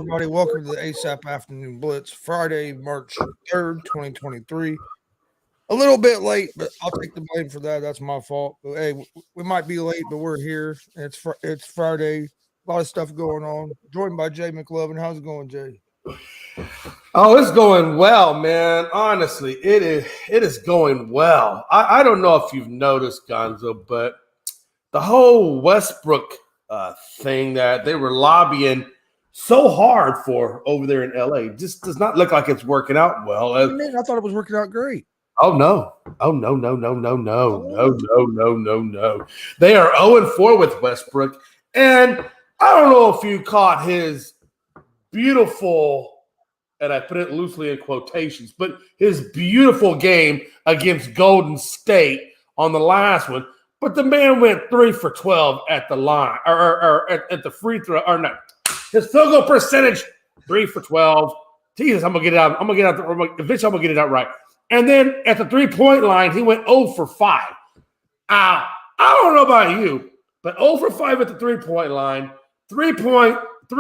everybody. Welcome to the ASAP Afternoon Blitz, Friday, March 3rd, 2023. A little bit late, but I'll take the blame for that. That's my fault. But hey, we might be late, but we're here. It's Friday. A lot of stuff going on. Joined by Jay McLovin. How's it going, Jay? Oh, it's going well, man. Honestly, it is going well. I don't know if you've noticed, Gonzo, but the whole Westbrook thing that they were lobbying so hard for over there in LA just does not look like it's working out well. I thought it was working out great. Oh no. No. They are 0-4 with Westbrook. And I don't know if you caught his beautiful, and I put it loosely in quotations, but his beautiful game against Golden State on the last one. But the man went 3 for 12 at the line, or at the free throw, or no. His field goal percentage, 3 for 12. Jesus, I'm gonna get it out. Eventually, I'm gonna get it out right. And then at the 3-point line, he went 0 for 5. I don't know about you, but 0 for 5 at the 3-point line, 3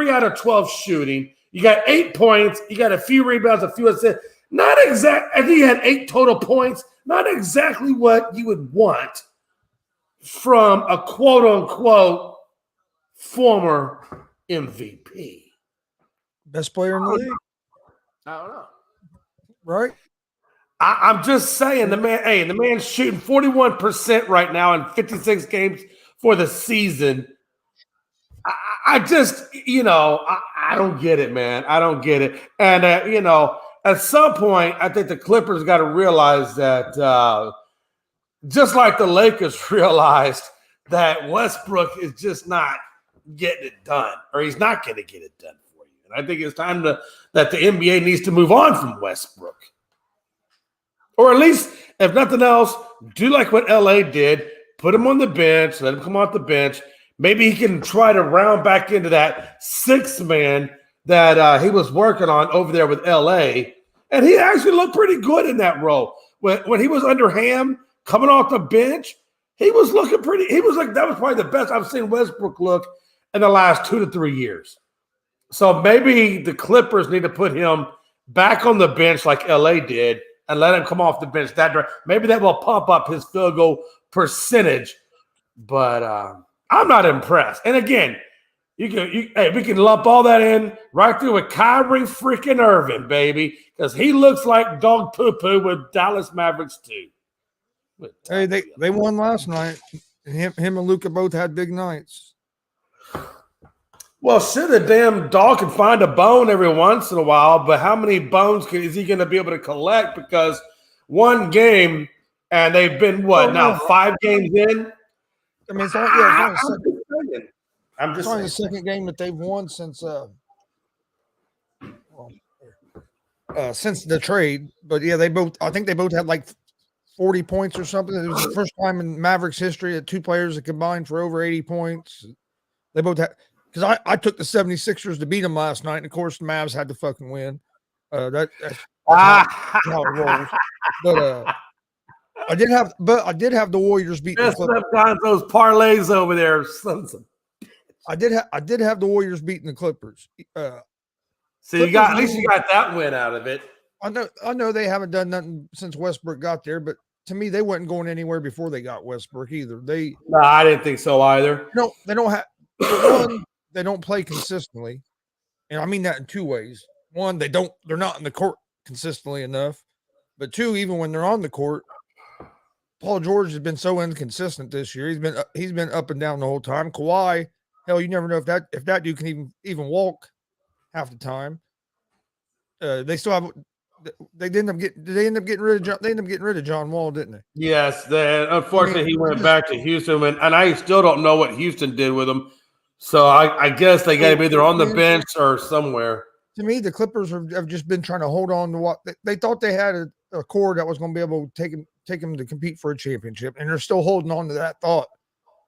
out of 12 shooting. You got 8 points. You got a few rebounds, a few assists. Not exact. I think he had 8 total points. Not exactly what you would want from a quote-unquote former MVP. Best player in the league. I don't know. Right? I'm just saying, the man's shooting 41% right now in 56 games for the season. I just, I don't get it, man. I don't get it. And, at some point, I think the Clippers got to realize that just like the Lakers realized that Westbrook is just not getting it done, or he's not going to get it done for you. And I think it's time that the NBA needs to move on from Westbrook. Or at least, if nothing else, do like what LA did. Put him on the bench, let him come off the bench. Maybe he can try to round back into that 6th man that he was working on over there with LA. And he actually looked pretty good in that role. When he was under Ham, coming off the bench, he was looking pretty. He was like, that was probably the best I've seen Westbrook look in the last 2 to 3 years. So maybe the Clippers need to put him back on the bench like LA did and let him come off the bench maybe that will pump up his field goal percentage. But I'm not impressed. And again, we can lump all that in right through with Kyrie freaking Irving, baby, because he looks like dog poo-poo with Dallas Mavericks too. Hey, they won last night. Him and Luka both had big nights. Well, sure, the damn dog can find a bone every once in a while, but how many bones is he going to be able to collect? Because one game, and they've been, 5 games in? I mean, it's only the second game that they've won since the trade. But yeah, I think they both had like 40 points or something. It was the first time in Mavericks history that 2 players have combined for over 80 points. They both had, because I took the 76ers to beat them last night, and of course the Mavs had to fucking win. That's how it rolls. But I did have the Warriors beating the Clippers. Got those parlays over there. I did have the Warriors beating the Clippers. So at least you got that win out of it. I know they haven't done nothing since Westbrook got there, but to me, they wasn't going anywhere before they got Westbrook either. No, I didn't think so either. No, they don't have. One, they don't play consistently, and I mean that in 2 ways. One, they're not in the court consistently enough, but 2, even when they're on the court, Paul George has been so inconsistent this year. He's been up and down the whole time. Kawhi, hell, you never know if that dude can even walk half the time. They still have. They end up getting rid of John Wall, didn't they? Yes. Then unfortunately he went back to Houston, and I still don't know what Houston did with him. So I guess they got to be either on the bench or somewhere. To me, the Clippers have just been trying to hold on to what they thought they had a core that was going to be able to take them to compete for a championship, and they're still holding on to that thought.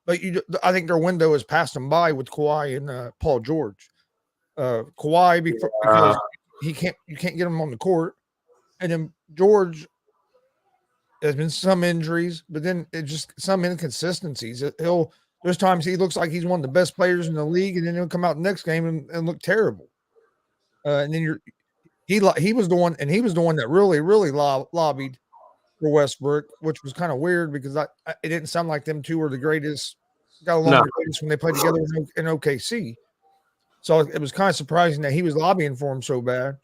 But I think their window has passed them by with Kawhi and Paul George. Kawhi because you can't get him on the court, and then George there's been some injuries, but then it just some inconsistencies. There's times he looks like he's one of the best players in the league, and then he'll come out the next game and look terrible. And then he was the one, and he was the one that really lobbied for Westbrook, which was kind of weird because it didn't sound like them two were the greatest, got along No. the greatest when they played together in OKC. So it was kind of surprising that he was lobbying for him so bad.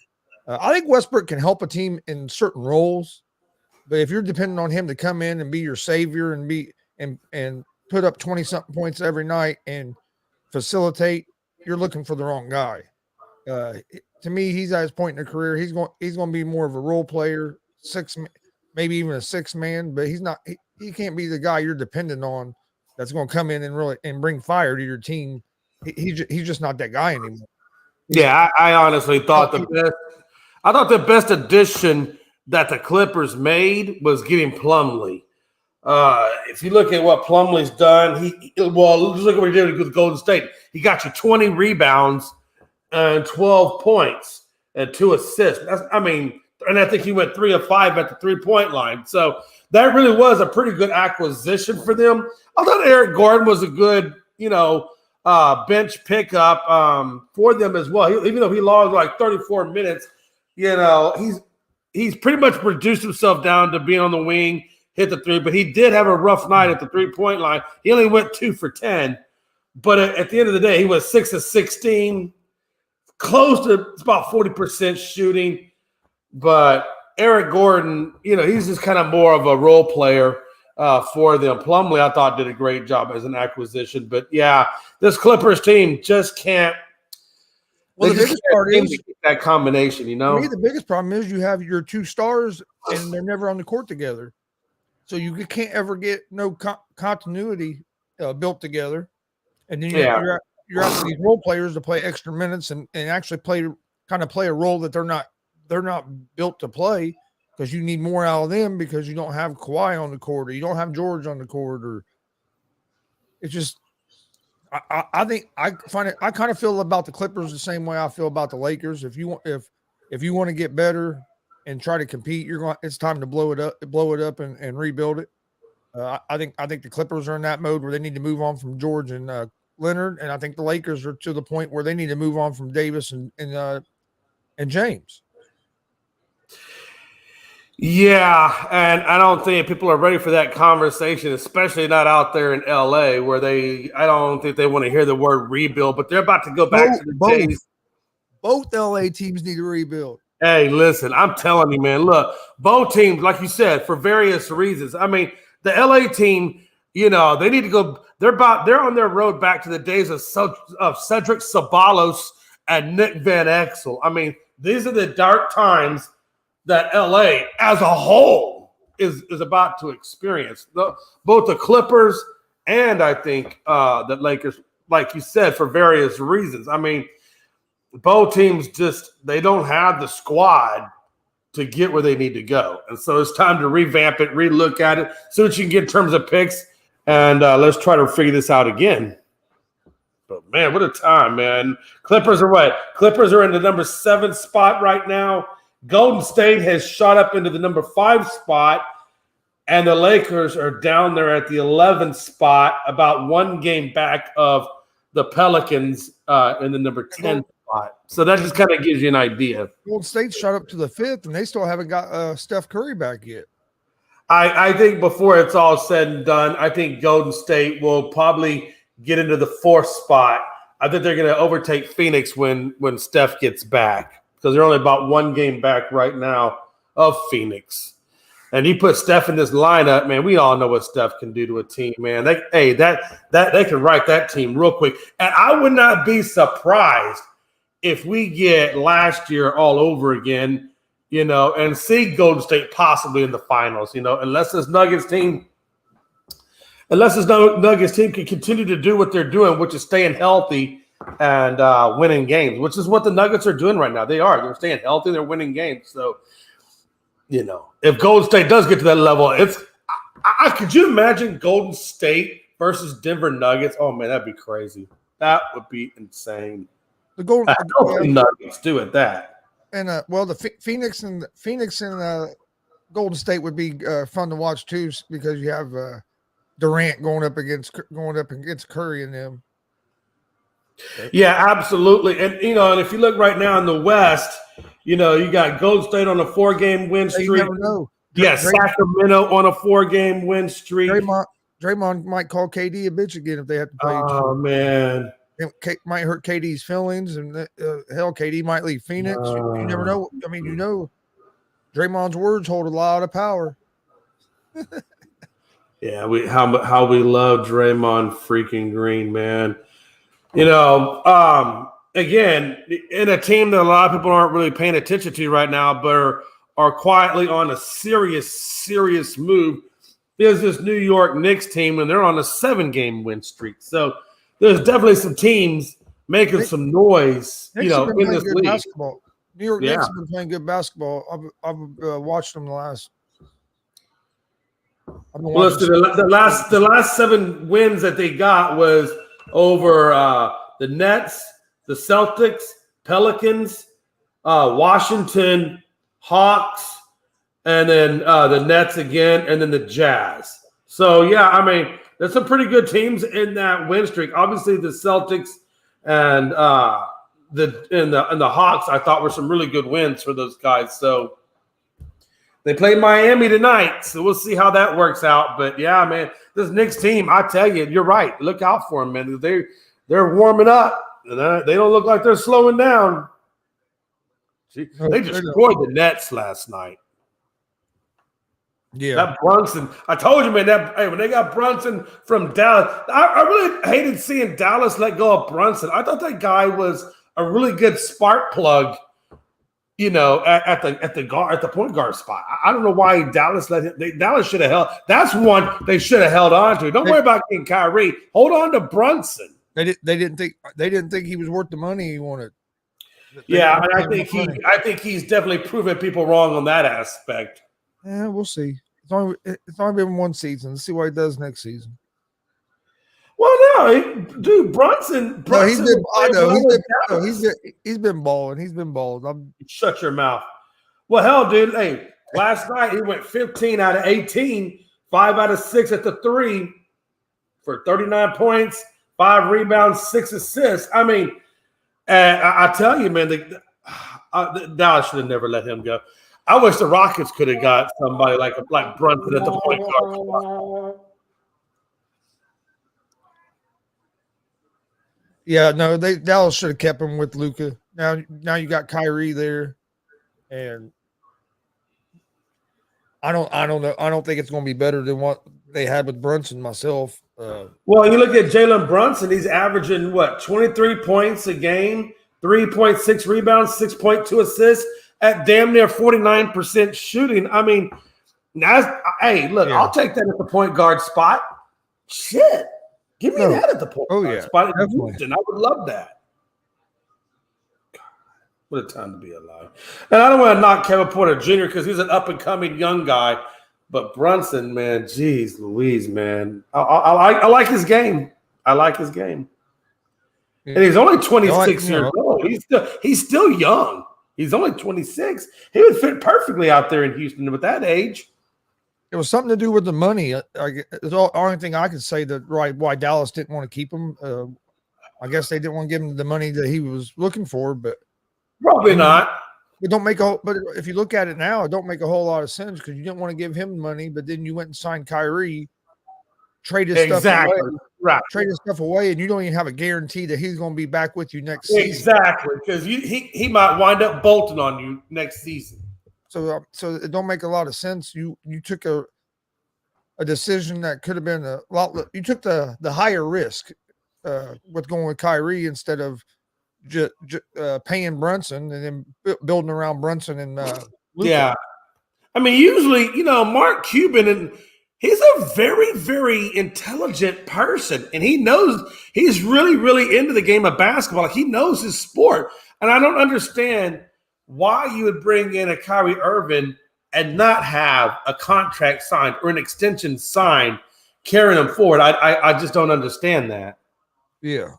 I think Westbrook can help a team in certain roles, but if you're depending on him to come in and be your savior and and put up 20 something points every night and facilitate, you're looking for the wrong guy. To me, he's at his point in the career. He's going to be more of a role player, maybe even a six man, but he's not. He can't be the guy you're dependent on. That's going to come in and really and bring fire to your team. He's just not that guy anymore. Yeah, I honestly thought the best addition that the Clippers made was getting Plumlee. If you look at what Plumlee's done, just look at what he did with Golden State. He got you 20 rebounds and 12 points and 2 assists. And I think he went 3 of 5 at the 3-point line. So that really was a pretty good acquisition for them. I thought Eric Gordon was a good, bench pickup for them as well. Even though he lost like 34 minutes, he's pretty much reduced himself down to being on the wing, hit the 3, but he did have a rough night at the 3-point line. He only went 2 for 10, but at the end of the day, he was 6 of 16, close to about 40% shooting. But Eric Gordon, he's just kind of more of a role player for them. Plumlee, I thought, did a great job as an acquisition. But, yeah, this Clippers team just can't – well, the biggest part is that combination, For me, the biggest problem is you have your 2 stars and they're never on the court together. So you can't ever get no continuity built together. And then you're asking these role players to play extra minutes and actually play a role that they're not built to play, because you need more out of them because you don't have Kawhi on the court or you don't have George on the court, or it's just I think I kind of feel about the Clippers the same way I feel about the Lakers. If you want to get better and try to compete, it's time to blow it up and rebuild it. I think the Clippers are in that mode where they need to move on from George and Leonard, and I think the Lakers are to the point where they need to move on from Davis and James. Yeah, and I don't think people are ready for that conversation, especially not out there in LA, where I don't think they want to hear the word rebuild, but they're about to go back to the days. Both LA teams need to rebuild. Hey, listen, I'm telling you, man, look, both teams, like you said, for various reasons. I mean, the LA team, they need to go. They're on their road back to the days of Cedric Ceballos and Nick Van Exel. I mean, these are the dark times that LA as a whole is about to experience. Both the Clippers and I think the Lakers, like you said, for various reasons. I mean, both teams they don't have the squad to get where they need to go. And so it's time to revamp it, relook at it, see what you can get in terms of picks, and let's try to figure this out again. But, man, what a time, man. Clippers are what? Clippers are in the number 7 spot right now. Golden State has shot up into the number 5 spot, and the Lakers are down there at the 11th spot, about 1 game back of the Pelicans in the number 10 spot. So that just kind of gives you an idea. Golden State shot up to the 5th, and they still haven't got Steph Curry back yet. I think before it's all said and done, I think Golden State will probably get into the 4th spot. I think they're going to overtake Phoenix when Steph gets back, because they're only about 1 game back right now of Phoenix. And you put Steph in this lineup, man, we all know what Steph can do to a team, man. They can write that team real quick. And I would not be surprised if we get last year all over again, and see Golden State possibly in the finals, unless this Nuggets team can continue to do what they're doing, which is staying healthy and winning games, which is what the Nuggets are doing right now. They're staying healthy, they're winning games. So, if Golden State does get to that level, could you imagine Golden State versus Denver Nuggets? Oh man, that'd be crazy. That would be insane. The Golden Nuggets do it that. And the Phoenix and Golden State would be fun to watch too, because you have Durant going up against Curry and them. Yeah, absolutely. And and if you look right now in the West, you got Gold State on a 4-game win You streak. never know. Yeah, Sacramento on a 4-game win streak. Draymond might call KD a bitch again if they have to play each other. Oh man, It might hurt KD's feelings, and hell, KD might leave Phoenix. You never know. I mean, Draymond's words hold a lot of power. Yeah, how we love Draymond freaking Green, man. Again, in a team that a lot of people aren't really paying attention to right now, but are quietly on a serious move. There's this New York Knicks team, and they're on a 7-game win streak. So there's definitely some teams making some noise, in this league. Basketball. New York Knicks have been playing good basketball. I've watched them the last. The last 7 wins that they got was over the Nets, the Celtics, Pelicans, Washington, Hawks, and then the Nets again, and then the Jazz. So yeah, I mean, there's some pretty good teams in that win streak. Obviously, the Celtics and the Hawks, I thought were some really good wins for those guys. So they play Miami tonight, so we'll see how that works out. But yeah, man, this Knicks team, I tell you, you're right. Look out for them, man. They're warming up, and they don't look like they're slowing down. They destroyed the Nets last night. Yeah, that Brunson. I told you, man. When they got Brunson from Dallas, I really hated seeing Dallas let go of Brunson. I thought that guy was a really good spark plug. At the point guard spot. I don't know why Dallas let him. Dallas should have held. That's one they should have held on to. Don't worry about getting Kyrie. Hold on to Brunson. They didn't think he was worth the money he wanted. Yeah, and I think he's definitely proven people wrong on that aspect. Yeah, we'll see. It's only been one season. Let's see what he does next season. Well, no, dude, Brunson. No, he's been balling. He's been balling. Shut your mouth. Well, hell, dude. Hey, last night he went 15 out of 18, 5 out of 6 at the 3 for 39 points, 5 rebounds, 6 assists. I mean, I tell you, man, Dallas should have never let him go. I wish the Rockets could have got somebody like Brunson at the point guard spot. Yeah, no, Dallas should have kept him with Luka. Now you got Kyrie there, and I don't know. I don't think it's going to be better than what they had with Brunson myself. Well, you look at Jalen Brunson; he's averaging 23 points a game, 3.6 rebounds, 6.2 assists at damn near 49% shooting. I mean, I'll take that at the point guard spot. Shit. Give me that at the point guard spot in Houston. I would love that. God, what a time to be alive. And I don't want to knock Kevin Porter Jr. because he's an up-and-coming young guy. But Brunson, man, geez Louise, man. I like his game. I like his game. Yeah. And he's only 26 years old. He's still young. He's only 26. He would fit perfectly out there in Houston with that age. It was something to do with the money. It's the only thing I could say why Dallas didn't want to keep him. I guess they didn't want to give him the money that he was looking for, but probably not. But if you look at it now, it don't make a whole lot of sense because you didn't want to give him money, but then you went and signed Kyrie, traded stuff away, and you don't even have a guarantee that he's going to be back with you next season. Exactly, because he might wind up bolting on you next season. So it don't make a lot of sense. You took a decision that could have been a lot. You took the higher risk with going with Kyrie instead of paying Brunson and then building around Brunson and Luka. Yeah. I mean, usually, Mark Cuban, and he's a very, very intelligent person, and he knows he's really, really into the game of basketball. He knows his sport, and I don't understand why you would bring in a Kyrie Irving and not have a contract signed or an extension signed carrying him forward. I just don't understand that. Yeah.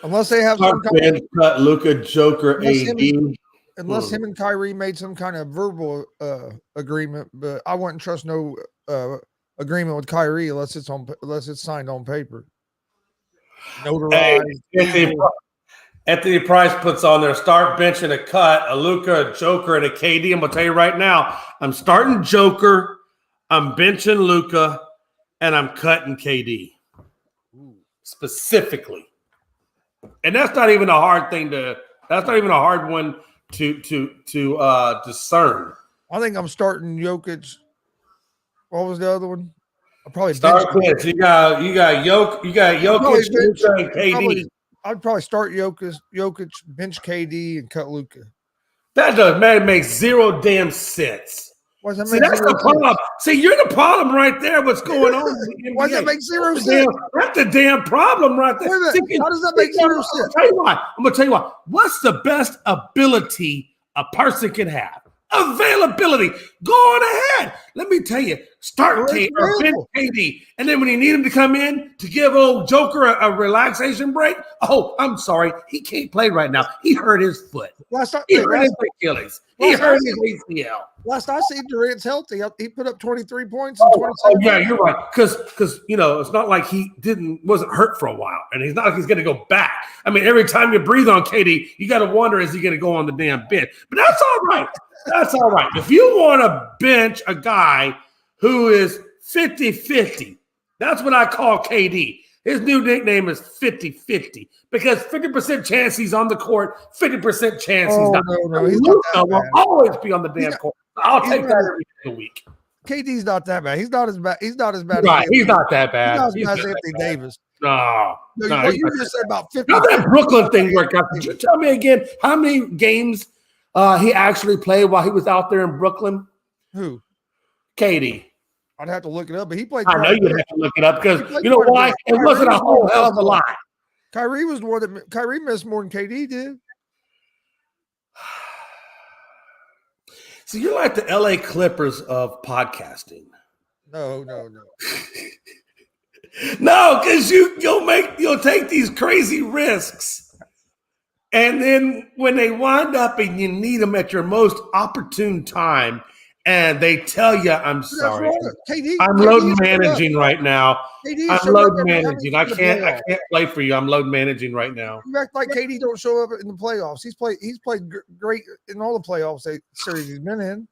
Unless they have some kind of cut Luka, Joker, AD. Unless him and Kyrie made some kind of verbal agreement, but I wouldn't trust no agreement with Kyrie unless it's signed on paper. notarized. Anthony Price puts on there, start benching a cut, a Luka, a Joker, and a KD. I'm going to tell you right now, I'm starting Joker, I'm benching Luka, and I'm cutting KD. Specifically. And that's not even a hard one to discern. I think I'm starting Jokic. What was the other one? I'll probably start bench. You got Jokic, Luka, and KD. I'd probably start Jokic, bench KD, and cut Luka. That makes zero damn sense. That's the problem. See, you're the problem right there. What's going on? Why does that make zero sense? That's the damn problem right there. How does that make zero sense? I'm going to tell you why. What's the best ability a person can have? Availability. Go on ahead. Let me tell you. Start bench KD. And then when you need him to come in to give old Joker a relaxation break, oh, I'm sorry. He can't play right now. He hurt his foot. He hurt his Achilles. He hurt his ACL. Last I see, Durant's healthy. He put up 23 points. And 27 oh, yeah, you're right. Because it's not like he wasn't hurt for a while, and he's not like he's going to go back. I mean, every time you breathe on KD, you got to wonder, is he going to go on the damn bench? But that's all right. That's all right. If you want to bench a guy who is 50-50, that's what I call KD. His new nickname is 50-50 because 50% chance he's on the court, 50% chance he's not. No, he's not that will always be on the damn court. I'll take that every single week. KD's not that bad. He's not as bad. He's not as bad. Right, he's not that bad. He's not as bad as Anthony Davis. No, what you just said about 50. How that Brooklyn thing worked out? Could you tell me again how many games he actually played while he was out there in Brooklyn? Who? KD. I'd have to look it up, but he played. I know you have to look it up because you know why? It wasn't a whole hell of a lot. Kyrie was the one that Kyrie missed more than KD did. So you're like the LA Clippers of podcasting. No. No, because you'll take these crazy risks, and then when they wind up and you need them at your most opportune time, and they tell you, "I'm sorry, I'm load managing right now. I'm load managing. I can't play for you. I'm load managing right now." You act like KD don't show up in the playoffs. He's played great in all the playoffs series he's been in.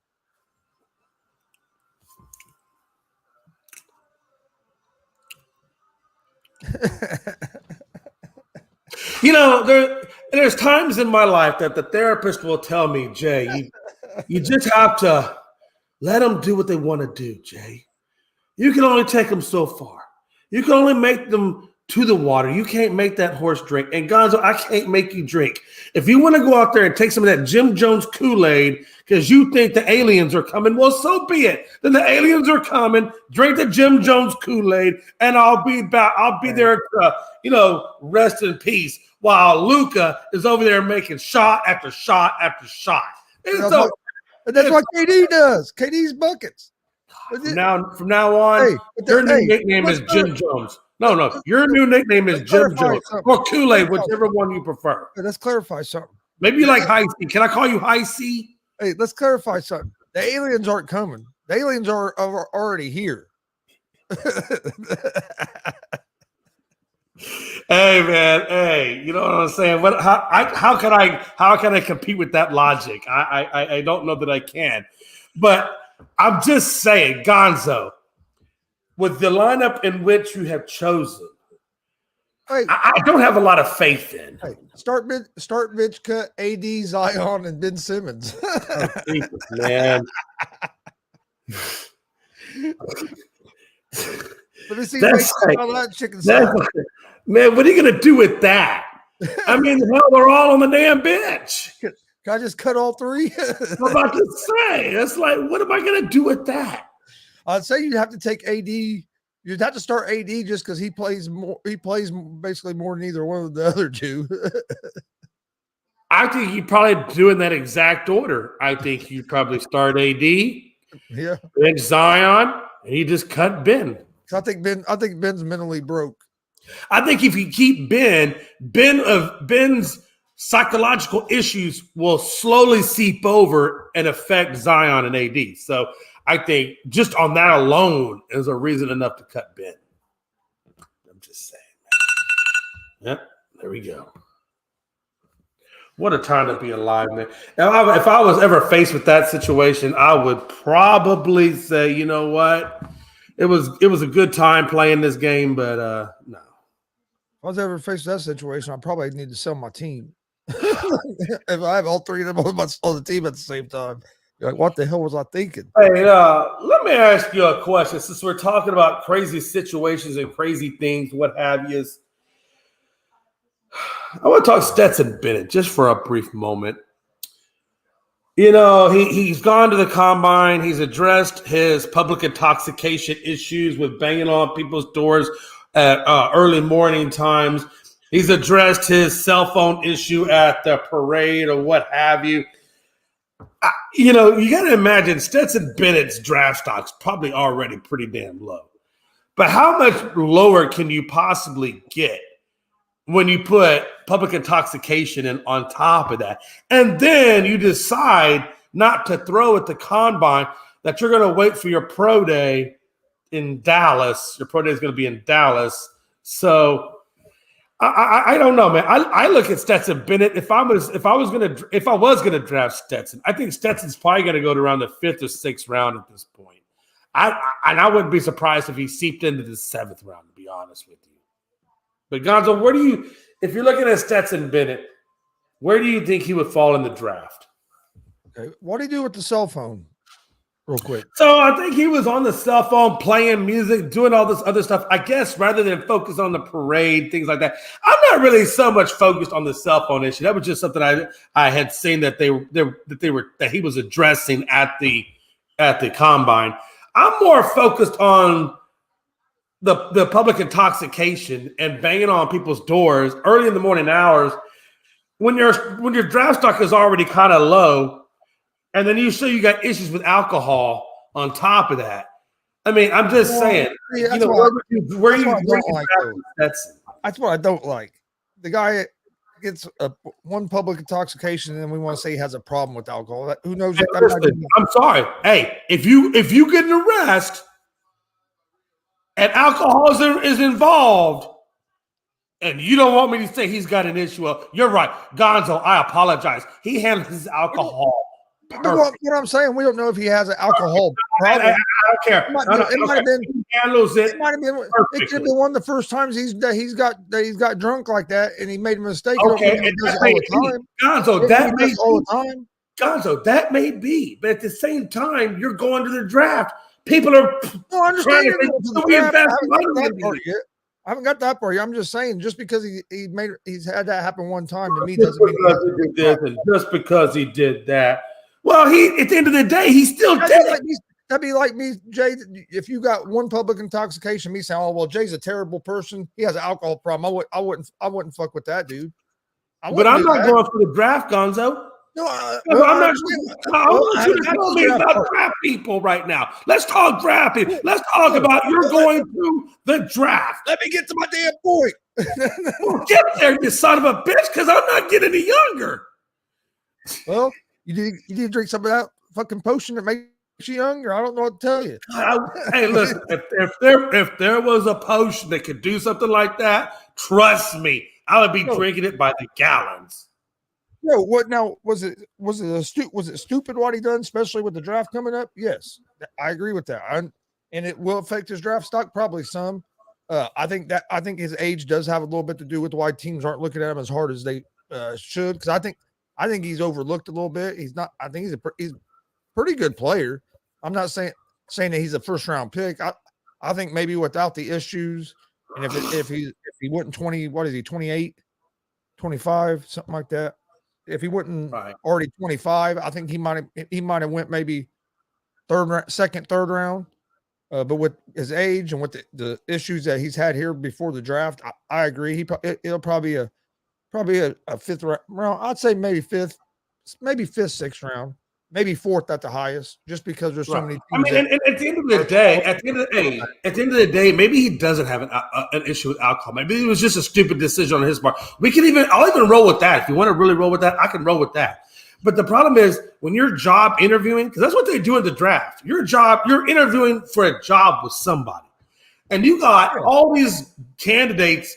There's times in my life that the therapist will tell me, Jay, you just have to let them do what they want to do, Jay. You can only take them so far. You can only make them to the water. You can't make that horse drink. And Gonzo, I can't make you drink. If you want to go out there and take some of that Jim Jones Kool-Aid because you think the aliens are coming, well, so be it. Then the aliens are coming. Drink the Jim Jones Kool-Aid, and I'll be back. I'll be there to, rest in peace while Luka is over there making shot after shot after shot. And that's what KD does. KD's buckets. From now on, your new nickname is Jim Jones. No. Your new nickname is Jim Jones or Kool-Aid, whichever one you prefer. Hey, let's clarify something. Maybe you like High C. Can I call you High C? Hey, let's clarify something. The aliens aren't coming. The aliens are already here. Hey, man. Hey, you know what I'm saying? How can I compete with that logic? I don't know that I can. But I'm just saying, Gonzo, with the lineup in which you have chosen, I don't have a lot of faith in. Hey, start bench cut AD, Zion, and Ben Simmons. Oh, Jesus, man. Let me see that chicken salad. Man, what are you going to do with that? I mean, hell, they're all on the damn bench. Can I just cut all three? I'm about to say, that's like, what am I going to do with that? I'd say you'd have to take AD. You'd have to start AD just because he plays more. He plays basically more than either one of the other two. I think you'd probably do in that exact order. I think you'd probably start AD, then Zion, and you just cut Ben. I think Ben's mentally broke. I think if you keep Ben's psychological issues will slowly seep over and affect Zion and AD. So I think just on that alone is a reason enough to cut Ben. I'm just saying. Yep, there we go. What a time to be alive, man. If I was ever faced with that situation, I would probably say, you know what? It was a good time playing this game, but no. If I was ever faced with that situation, I probably need to sell my team. If I have all three of them on the team at the same time, you're like, what the hell was I thinking? Hey, let me ask you a question. Since we're talking about crazy situations and crazy things, what have you, I want to talk Stetson Bennett just for a brief moment. You know, he's gone to the combine. He's addressed his public intoxication issues with banging on people's doors at early morning times. He's addressed his cell phone issue at the parade or what have you. You know, you got to imagine Stetson Bennett's draft stock's probably already pretty damn low. But how much lower can you possibly get when you put public intoxication in on top of that? And then you decide not to throw at the combine, that you're going to wait for your pro day in Dallas. Your pro day is going to be in Dallas. So I don't know, man. I look at Stetson Bennett. If I was gonna draft Stetson, I think Stetson's probably going to go to around the 5th or 6th round at this point. I wouldn't be surprised if he seeped into the 7th round, to be honest with you. But Gonzo, if you're looking at Stetson Bennett, where do you think he would fall in the draft? Okay. What do you do with the cell phone? Real quick. So I think he was on the cell phone playing music, doing all this other stuff. I guess rather than focus on the parade, things like that. I'm not really so much focused on the cell phone issue. That was just something I had seen that he was addressing at the combine. I'm more focused on the public intoxication and banging on people's doors early in the morning hours when your draft stock is already kind of low. And then you got issues with alcohol on top of that. I mean, I'm just saying. Yeah, that's what I don't like. The guy gets one public intoxication, and then we want to say he has a problem with alcohol. Who knows? I'm sorry. Hey, if you get an arrest and alcohol is involved, and you don't want me to say he's got an issue, you're right, Gonzo. I apologize. He handles his alcohol. What I'm saying, we don't know if he has an alcohol problem. I don't care. It might have been. It could have been one of the first times he's got drunk like that, and he made a mistake. Okay, Gonzo, that may be, but at the same time, you're going to the draft. People are. No, I understand. I haven't got that part yet. I'm just saying, just because he's had that happen one time, to me doesn't mean just because he did that. Well, at the end of the day, he still did it. That'd be like me, Jay. If you got one public intoxication, me saying, "Oh well, Jay's a terrible person. He has an alcohol problem." I wouldn't fuck with that, dude. But I'm not going for the draft, Gonzo. No, I'm not. I want you to tell me about draft people right now. Let's talk draft people. Let's talk about you're going to the draft. Let me get to my damn point. Well, get there, you son of a bitch, because I'm not getting any younger. Well, you need to drink some of that fucking potion that makes you younger. I don't know what to tell you. Hey, listen, if there was a potion that could do something like that, trust me, I would be drinking it by the gallons. No, what now? Was it stupid what he done, especially with the draft coming up? Yes, I agree with that. And it will affect his draft stock, probably some. I think his age does have a little bit to do with why teams aren't looking at him as hard as they should. Because I think he's overlooked a little bit. He's not. I think he's a pretty good player. I'm not saying that he's a first round pick. I think maybe without the issues, and if he went 20, what is he, 28, 25, something like that. If he wouldn't already 25, I think he might have went maybe second, third round. But with his age and with the issues that he's had here before the draft, I agree. It'll probably a fifth round. I'd say maybe fifth, sixth round, maybe fourth at the highest, just because there's so many. I mean, and at the end of the day, maybe he doesn't have an issue with alcohol. Maybe it was just a stupid decision on his part. I'll even roll with that. If you want to really roll with that, I can roll with that. But the problem is when you're job interviewing, because that's what they do in the draft. You're interviewing for a job with somebody, and you got all these candidates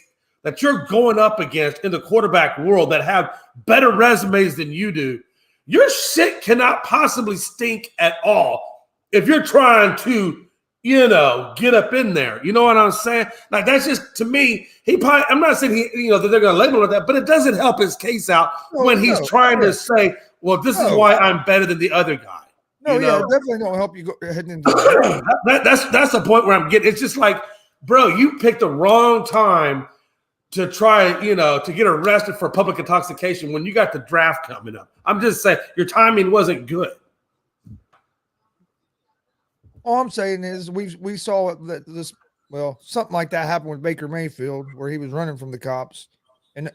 that you're going up against in the quarterback world that have better resumes than you do, your shit cannot possibly stink at all if you're trying to, get up in there. You know what I'm saying? Like, that's just, to me, I'm not saying that they're going to label him with that, but it doesn't help his case out when he's trying to say, well, this is why I'm better than the other guy. No, yeah, definitely don't help you go heading into the that's the point where I'm getting. It's just like, bro, you picked the wrong time to try, to get arrested for public intoxication when you got the draft coming up. I'm just saying your timing wasn't good. All I'm saying is we saw that something like that happened with Baker Mayfield where he was running from the cops, and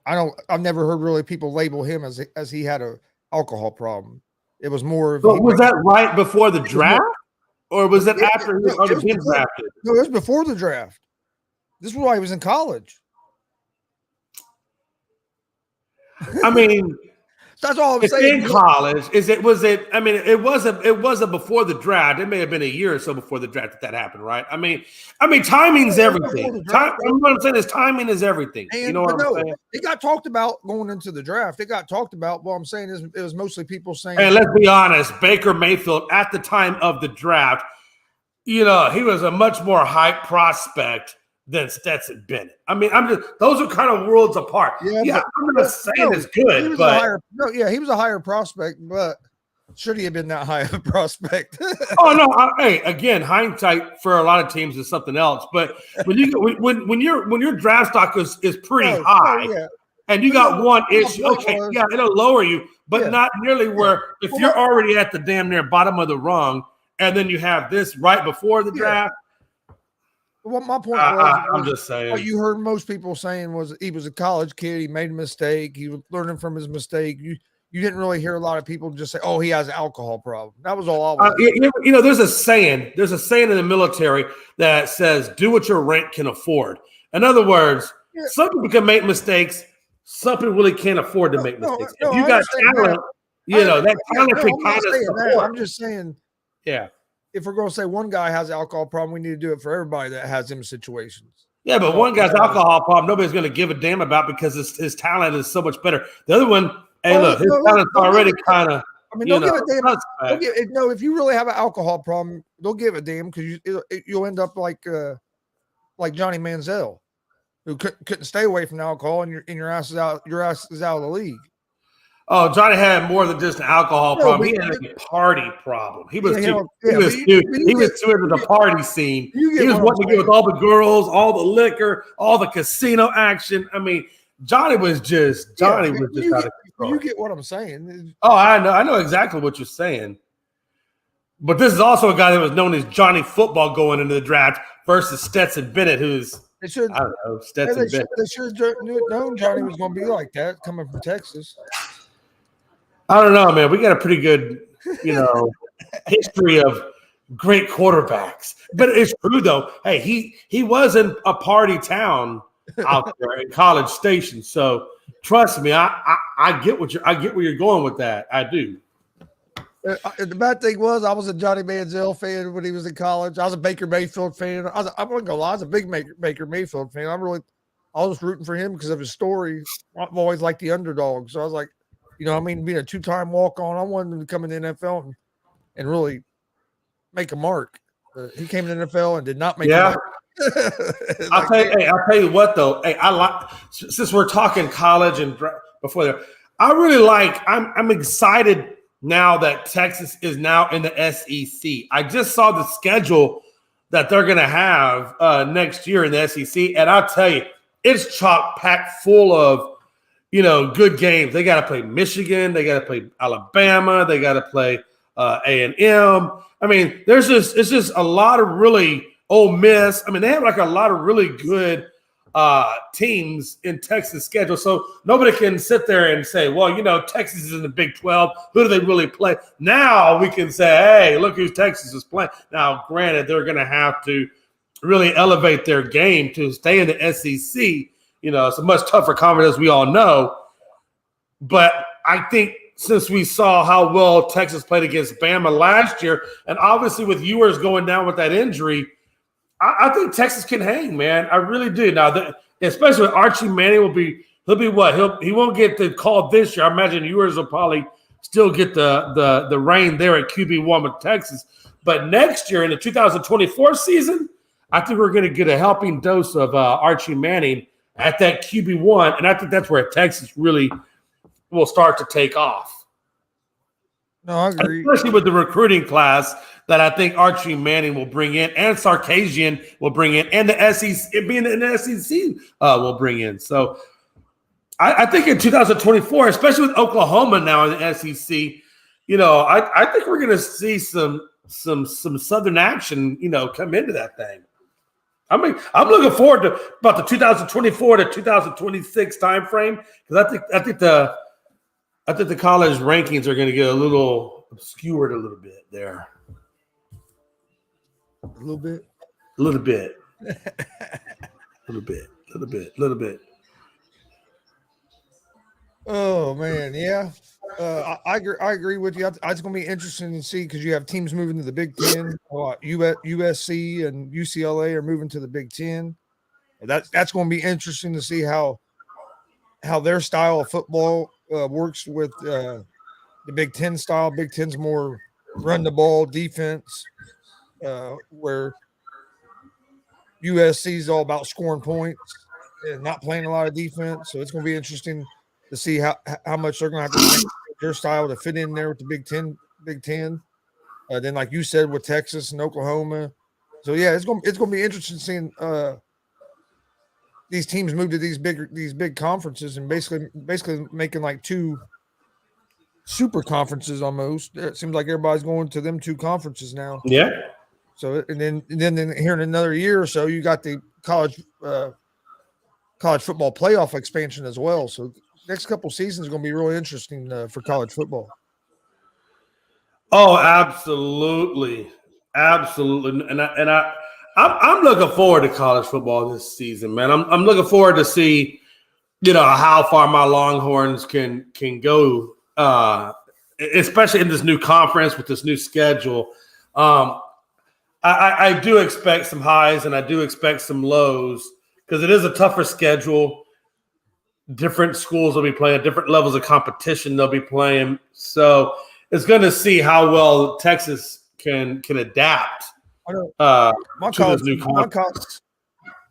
I've never heard really people label him as he had a alcohol problem. It was more of. But was that right before the draft, or was it after he was already been drafted? No, it was before the draft. This was while he was in college. I mean, that's all I'm saying. In college, it wasn't before the draft. It may have been a year or so before the draft that happened, right? I mean, timing's everything. What I'm saying is timing is everything. And, what I'm saying? It got talked about going into the draft. It got talked about. What I'm saying is it was mostly people saying. And let's be honest, Baker Mayfield at the time of the draft, he was a much more hype prospect than Stetson Bennett. I mean, those are kind of worlds apart. Yeah, I'm not saying it's good, but he was a higher prospect, but should he have been that high of a prospect? Oh no! Again, hindsight for a lot of teams is something else. But when your draft stock is pretty high, and you got one issue, it'll lower you, but not nearly where if you're already at the damn near bottom of the rung, and then you have this right before the draft. What my point was, I'm just saying. What you heard most people saying was he was a college kid. He made a mistake. He was learning from his mistake. You didn't really hear a lot of people just say, "Oh, he has an alcohol problem." That was all I was. There's a saying. There's a saying in the military that says, "Do what your rank can afford." In other words, some people can make mistakes. Some people really can't afford to make mistakes. If you got talent, that talent can kind of support. I'm just saying. Yeah. If we're going to say one guy has an alcohol problem, we need to do it for everybody that has them situations. Yeah, but one guy's alcohol problem, nobody's going to give a damn about because his talent is so much better. The other one, his talent's already kind of. I mean, don't give a damn. If you really have an alcohol problem, don't give a damn because you'll end up like Johnny Manziel, who couldn't stay away from alcohol, and your ass is out. Your ass is out of the league. Oh, Johnny had more than just an alcohol problem. He had a party problem. He was too into the party scene. He was wanting to get with all the girls, all the liquor, all the casino action. I mean, Johnny was just out of control. You get what I'm saying? Oh, I know exactly what you're saying. But this is also a guy that was known as Johnny Football going into the draft versus Stetson Bennett, who's Stetson Bennett. They should have known Johnny was going to be like that coming from Texas. I don't know, man. We got a pretty good, history of great quarterbacks. But it's true, though. Hey, he was in a party town out there in College Station. So trust me, I get where you're going with that. I do. The bad thing was I was a Johnny Manziel fan when he was in college. I was a Baker Mayfield fan. I'm not gonna lie, I was a big Baker Mayfield fan. I was rooting for him because of his story. I've always liked the underdog. So I was like, being a two-time walk-on, I wanted him to come in the NFL and really make a mark. He came in the NFL and did not make a mark. I'll tell you what, though. Hey, since we're talking college and before that, I'm excited now that Texas is now in the SEC. I just saw the schedule that they're going to have next year in the SEC, and I'll tell you, it's chock-packed full of good games. They got to play Michigan. They got to play Alabama. They got to play A&M. I mean, it's just a lot of really Ole Miss. I mean, they have like a lot of really good teams in Texas' schedule. So nobody can sit there and say, well, Texas is in the Big 12. Who do they really play? Now we can say, hey, look who Texas is playing. Now, granted, they're going to have to really elevate their game to stay in the SEC. It's a much tougher conference, as we all know. But I think since we saw how well Texas played against Bama last year, and obviously with Ewers going down with that injury, I think Texas can hang, man. I really do. Now, especially with Archie Manning, he'll be what? He won't get the call this year. I imagine yours will probably still get the reign there at QB1 with Texas. But next year in the 2024 season, I think we're going to get a helping dose of Archie Manning at that QB1, and I think that's where Texas really will start to take off. No, I agree. Especially with the recruiting class that I think Archie Manning will bring in, and Sarkisian will bring in, and the SEC being in the SEC will bring in. So I think in 2024, especially with Oklahoma now in the SEC, I think we're going to see some Southern action, come into that thing. I mean, I'm looking forward to about the 2024 to 2026 timeframe because I think the college rankings are going to get a little obscured a little bit there. A little bit. A little bit. A little bit. Oh man, yeah. I agree with you. It's going to be interesting to see because you have teams moving to the Big Ten. USC and UCLA are moving to the Big Ten. That's going to be interesting to see how their style of football works with the Big Ten style. Big Ten's more run the ball defense, where USC is all about scoring points and not playing a lot of defense. So it's going to be interesting to see how much they're going to have to change their style to fit in there with the Big Ten. Then, like you said, with Texas and Oklahoma. So yeah, it's going to be interesting seeing these teams move to these big conferences and basically making like two super conferences almost. It seems like everybody's going to them two conferences now. Yeah. So and then here in another year or so, you got the college football playoff expansion as well. So next couple seasons are going to be really interesting for college football. Oh, absolutely, and I'm looking forward to college football this season, man. I'm looking forward to see, how far my Longhorns can go, especially in this new conference with this new schedule. I do expect some highs and I do expect some lows because it is a tougher schedule. Different schools will be playing, different levels of competition they'll be playing. So it's going to see how well Texas can adapt to this new conference.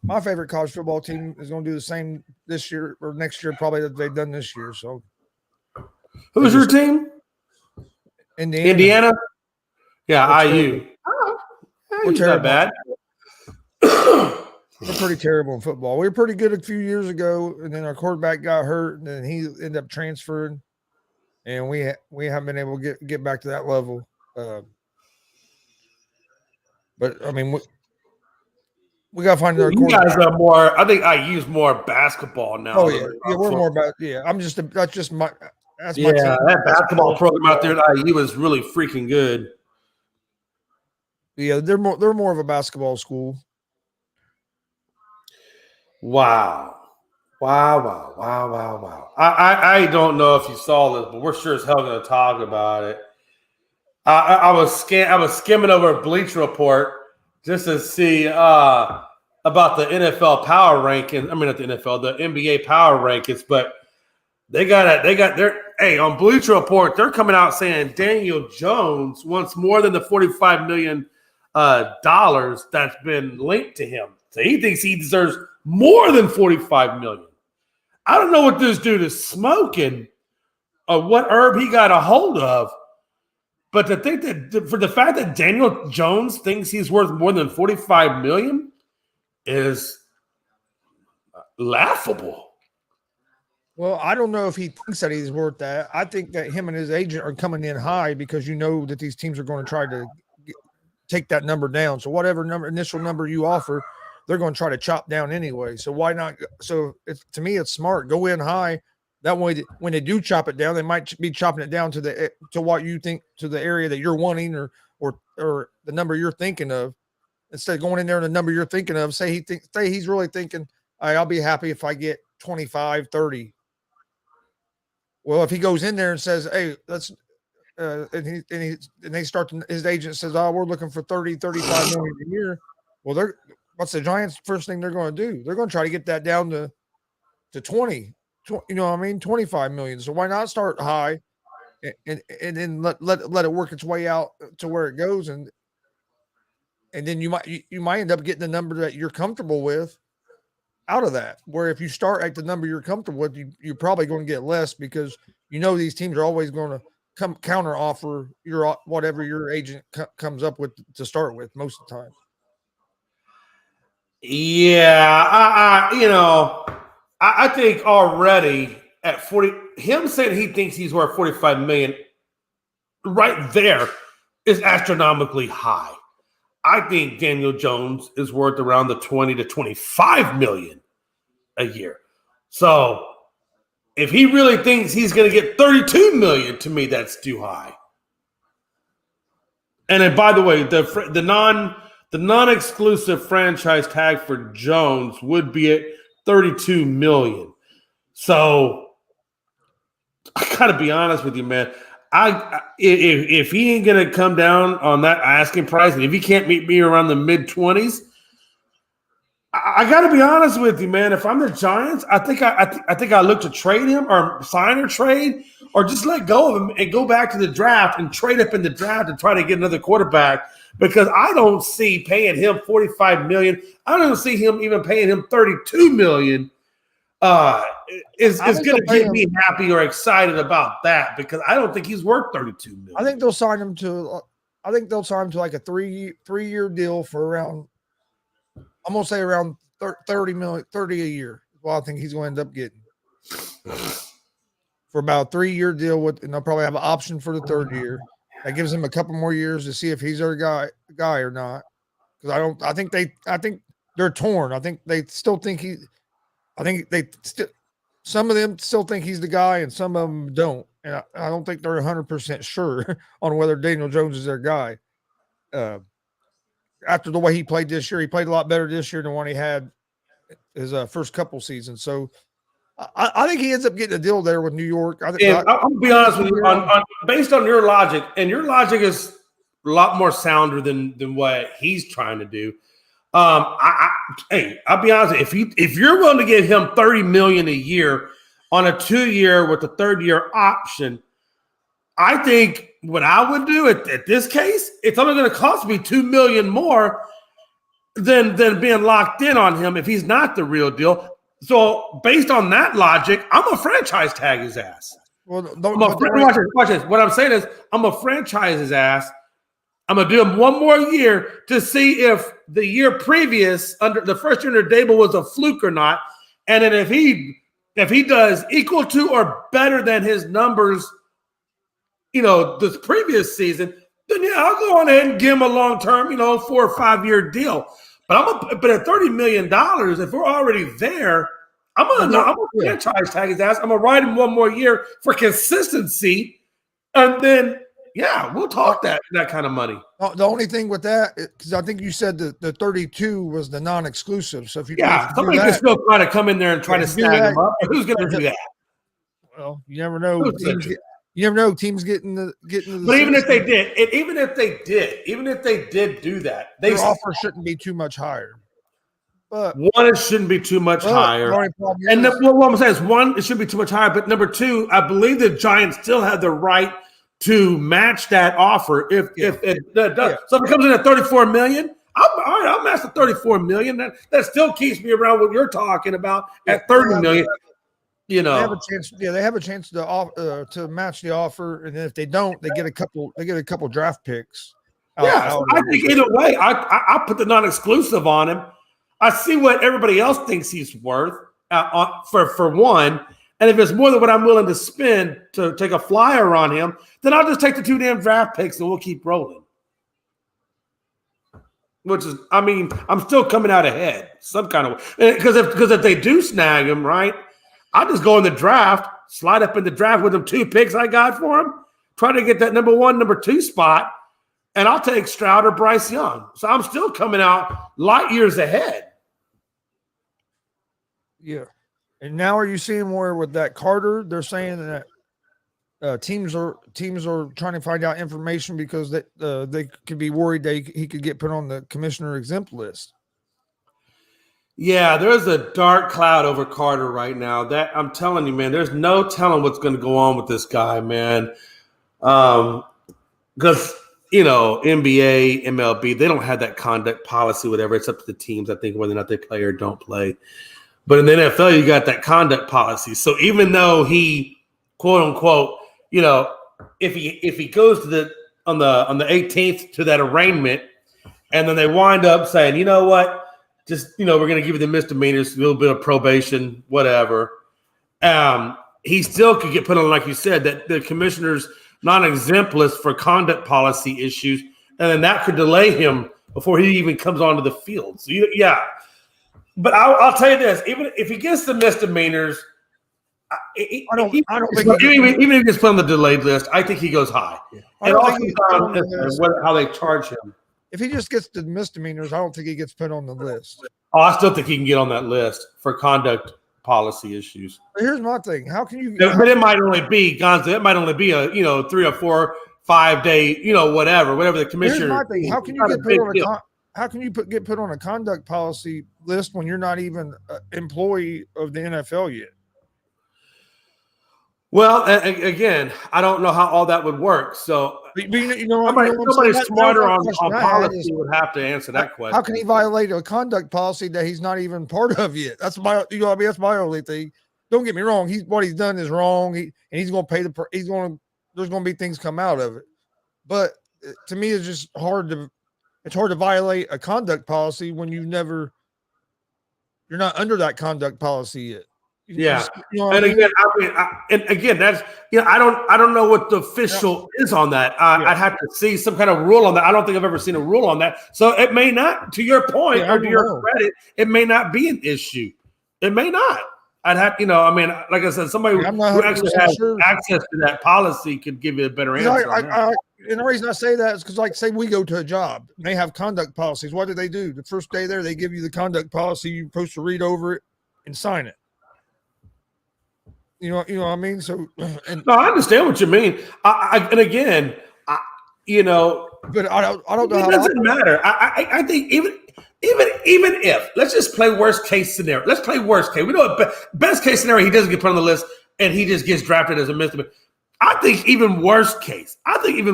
My favorite college football team is going to do the same this year or next year, probably that they've done this year. So, who's your team? Indiana? Yeah, IU. We're terrible. Not bad. We're pretty terrible in football. We were pretty good a few years ago, and then our quarterback got hurt, and then he ended up transferring, and we haven't been able to get back to that level. But I mean, we got to find another quarterback. You guys are more. I think I use more basketball now. Oh yeah, we're more about I'm just that's just my that's my team. That basketball program out there at IU is really freaking good. Yeah, they're more of a basketball school. Wow. I don't know if you saw this, but we're sure as hell going to talk about it. I was skimming over Blitz report just to see about the NFL power rankings. I mean, not the NFL, the NBA power rankings, but on Blitz report, they're coming out saying Daniel Jones wants more than the $45 million that's been linked to him. So he thinks he deserves more than $45 million. I don't know what this dude is smoking or what herb he got a hold of, but to think that for the fact that Daniel Jones thinks he's worth more than $45 million is laughable. Well, I don't know if he thinks that he's worth that. I think that him and his agent are coming in high because you know that these teams are going to try to take that number down. So whatever initial number you offer, they're going to try to chop down anyway. So why not? So to me, it's smart. Go in high. That way, when they do chop it down, they might be chopping it down to what you think, to the area that you're wanting or the number you're thinking of. Instead of going in there and the number you're thinking of, say he's really thinking, I'll be happy if I get 25, 30. Well, if he goes in there and says, hey, let's his agent says, we're looking for 30, 35 million a year. Well, what's the Giants' first thing they're going to do? They're going to try to get that down to 20, you know what I mean, 25 million. So why not start high and then let it work its way out to where it goes, and then you might end up getting a number that you're comfortable with out of that. Where if you start at the number you're comfortable with, you're probably going to get less because these teams are always going to come counter offer your whatever your agent comes up with to start with most of the time. Yeah, I think already at 40, him saying he thinks he's worth 45 million right there is astronomically high. I think Daniel Jones is worth around the 20 to 25 million a year. So if he really thinks he's going to get 32 million, to me, that's too high. And then, by the way, the non-exclusive franchise tag for Jones would be at 32 million. So I gotta be honest with you, man. If he ain't gonna come down on that asking price, and if he can't meet me around the mid-20s, I got to be honest with you, man. If I'm the Giants, I think I look to trade him or sign or trade or just let go of him and go back to the draft and trade up in the draft and try to get another quarterback because I don't see paying him $45 million. I don't see him even paying him $32 million. Is going to keep me happy or excited about that because I don't think he's worth $32 million. I think they'll sign him to like a three-year deal for around. I'm going to say around 30 a year. Well, I think he's going to end up getting for about a 3-year deal and they'll probably have an option for the third year. That gives him a couple more years to see if he's their guy or not. Because I think they're torn. I think they still think some of them still think he's the guy and some of them don't. And I don't think they're 100% sure on whether Daniel Jones is their guy. After the way he played this year, he played a lot better this year than what he had his first couple seasons. So I think he ends up getting a deal there with New York. I'm gonna be honest with you, based on your logic, and your logic is a lot more sounder than what he's trying to do. I'll be honest with you, if you're willing to give him $30 million a year on a 2-year with a 3rd-year option, I think what I would do at this case, it's only going to cost me $2 million more than being locked in on him if he's not the real deal. So based on that logic, I'm a franchise tag his ass. Well, watch this. What I'm saying is I'm a franchise his ass. I'm gonna do him one more year to see if the year previous under the first year under Dable was a fluke or not. And then if he does equal to or better than his numbers, this previous season, then yeah, I'll go on ahead and give him a long-term, 4 or 5-year deal. But at $30 million, if we're already there, I'm gonna franchise tag his ass. I'm gonna ride him one more year for consistency, and then we'll talk that kind of money. The only thing with that, because I think you said the 32 was the non-exclusive. So if you somebody can still try to come in there and try to snag him up. Who's going to do that? Well, you never know. You never know. Teams getting the. But even if they did do that, their offer shouldn't be too much higher. But one, it shouldn't be too much higher. And what I'm saying is, one, it shouldn't be too much higher. But number two, I believe the Giants still have the right to match that offer if it does. Yeah. So if it comes in at $34 million, I'll match the $34 million. That still keeps me around what you're talking about at $30 million. They have a chance. Yeah, they have a chance to match the offer, and then if they don't, they get a couple draft picks. I think either way, I put the non-exclusive on him. I see what everybody else thinks he's worth for one, and if it's more than what I'm willing to spend to take a flyer on him, then I'll just take the 2 damn draft picks and we'll keep rolling. Which is, I'm still coming out ahead some kind of way because if they do snag him, right? I'll just go in the draft, slide up in the draft with them 2 picks I got for him, try to get that number 1, number 2 spot, and I'll take Stroud or Bryce Young. So I'm still coming out light years ahead. Yeah. And now are you seeing more with that Carter? They're saying that teams are trying to find out information because they could be worried he could get put on the commissioner exempt list. Yeah, there's a dark cloud over Carter right now. That I'm telling you, man, there's no telling what's going to go on with this guy, man. Because NBA, MLB, they don't have that conduct policy, whatever. It's up to the teams, I think, whether or not they play or don't play. But in the NFL, you got that conduct policy. So even though he, quote unquote, if he goes to the on the 18th to that arraignment, and then they wind up saying, you know what, just we're going to give you the misdemeanors, a little bit of probation, whatever. He still could get put on, like you said, that the commissioner's non-exempt list for conduct policy issues, and then that could delay him before he even comes onto the field. So yeah. But I'll tell you this: even if he gets the misdemeanors, I don't think even if he gets put on the delayed list, I think he goes high. And also how they charge him. If he just gets the misdemeanors, I don't think he gets put on the list. Oh, I still think he can get on that list for conduct policy issues. But here's my thing: how can you? But it might only be Gonzo. It might only be a 3 or 4, 5 day whatever the commissioner. Here's my thing: how can you get put on how can you get put on a conduct policy list when you're not even an employee of the NFL yet? Well, again, I don't know how all that would work. So, somebody smarter on policy would have to answer that question. How can he violate a conduct policy that he's not even part of yet? That's my only thing. Don't get me wrong. What he's done is wrong. He's going to pay there's going to be things come out of it. But to me, it's just hard to violate a conduct policy when you're not under that conduct policy yet. Yeah, and again, that's I don't know what the official is on that. I'd have to see some kind of rule on that. I don't think I've ever seen a rule on that. So it may not, to your point or to your credit, it may not be an issue. It may not. I'd have, like I said, somebody who actually has access to that policy could give you a better answer. And the reason I say that is because, like, say we go to a job, and they have conduct policies. What do? The first day there, they give you the conduct policy. You're supposed to read over it and sign it. You know what I mean? So, no, I understand what you mean. But I don't know. It doesn't matter. I think even if let's just play worst case scenario. Let's play worst case. We know best case scenario. He doesn't get put on the list and he just gets drafted as a misdemeanor. I think even worst case. Even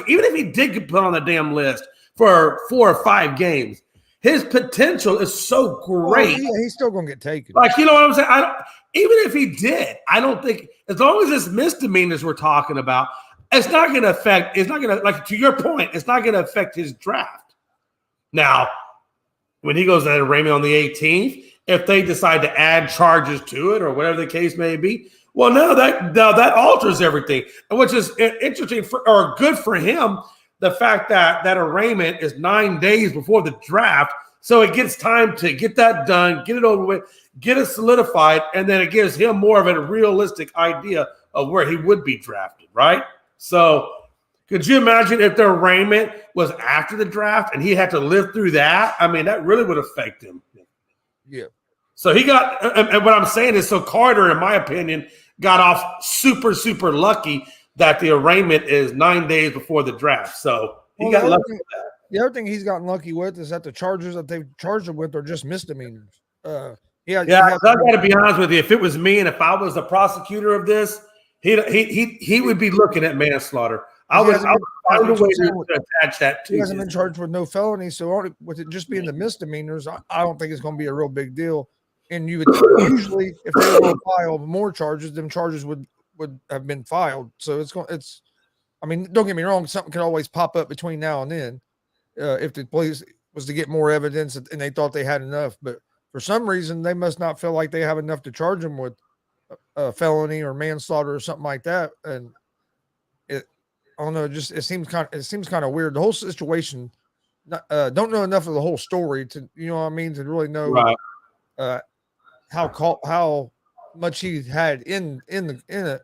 if he did get put on the damn list for 4 or 5 games, his potential is so great. Well, he's still going to get taken. Like, you know what I'm saying? Even if he did, I don't think, as long as it's misdemeanors we're talking about, it's not going to, like, to your point, it's not going to affect his draft. Now, when he goes to arraignment on the 18th, if they decide to add charges to it or whatever the case may be, well, now that alters everything, which is interesting or good for him. The fact that arraignment is 9 days before the draft, so it gets time to get that done, get it over with, get it solidified, and then it gives him more of a realistic idea of where he would be drafted, right? So could you imagine if the arraignment was after the draft and he had to live through that? I mean, that really would affect him. Yeah. So he got, and what I'm saying is, so Carter, in my opinion, got off super, super lucky that the arraignment is 9 days before the draft. So he got lucky with that. The other thing he's gotten lucky with is that the charges that they've charged him with are just misdemeanors. I got to be honest with you. If it was me and if I was the prosecutor of this, he would be looking at manslaughter. I would find a way to attach that to. He hasn't been charged with no felony, so with it just being the misdemeanors, I don't think it's going to be a real big deal. And you would usually, if they were going to file more charges, them charges would have been filed. So I mean, don't get me wrong, something can always pop up between now and then if the police was to get more evidence and they thought they had enough. But for some reason, they must not feel like they have enough to charge them with a felony or manslaughter or something like that. And I don't know, it seems kind of weird. The whole situation, don't know enough of the whole story to, you know what I mean, to really know how much he had in it,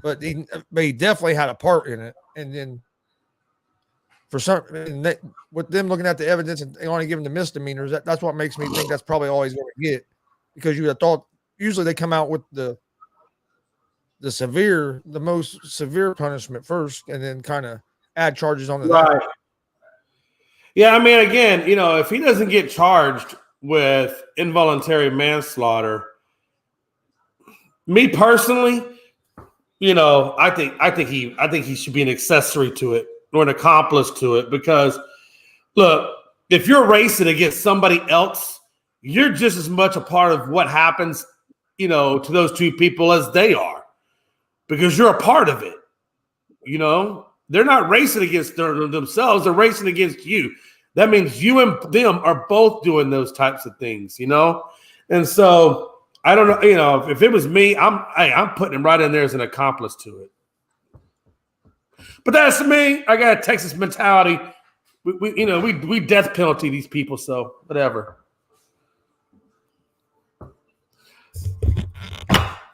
but he definitely had a part in it. And then with them looking at the evidence and they only give him the misdemeanors, that's what makes me think that's probably all he's going to get, because you would have thought usually they come out with the most severe punishment first, and then kind of add charges on the right. Yeah, I mean, again, if he doesn't get charged, with involuntary manslaughter. Me personally, I think he should be an accessory to it or an accomplice to it, because look, if you're racing against somebody else, you're just as much a part of what happens, to those two people as they are, because you're a part of it. They're not racing against themselves. They're racing against you. That means you and them are both doing those types of things, And so I don't know, if it was me, I'm putting him right in there as an accomplice to it. But that's me. I got a Texas mentality. We death penalty these people, so whatever.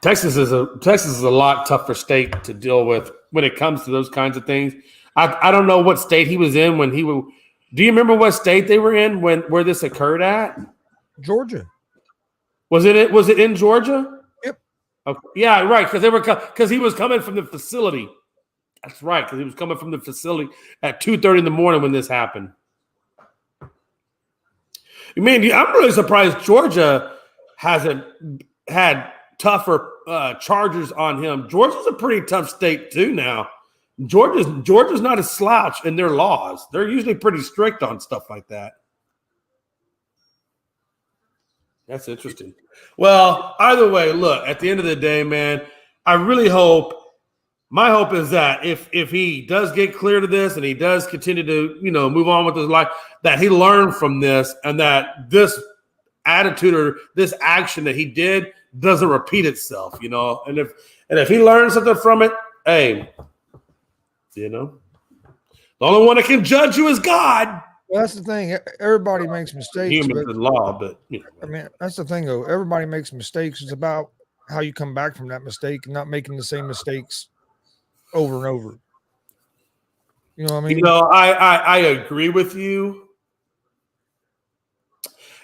Texas is a lot tougher state to deal with when it comes to those kinds of things. I don't know what state he was in when he would. Do you remember what state they were in where this occurred at? Georgia. Was it in Georgia? Yep. Okay. Yeah, right. Because he was coming from the facility. That's right. Because he was coming from the facility at 2:30 in the morning when this happened. Man, I'm really surprised Georgia hasn't had tougher charges on him. Georgia's a pretty tough state too now. Georgia's not a slouch in their laws. They're usually pretty strict on stuff like that. That's interesting. Well, either way, look, at the end of the day, man, I really hope, my hope is that if he does get clear to this and he does continue to, move on with his life, that he learned from this and that this attitude or this action that he did doesn't repeat itself, And if he learns something from it, hey, the only one that can judge you is God. Well, that's the thing. Everybody makes mistakes. Humans in law, but I mean, that's the thing, though. Everybody makes mistakes. It's about how you come back from that mistake and not making the same mistakes over and over. You know what I mean? I agree with you.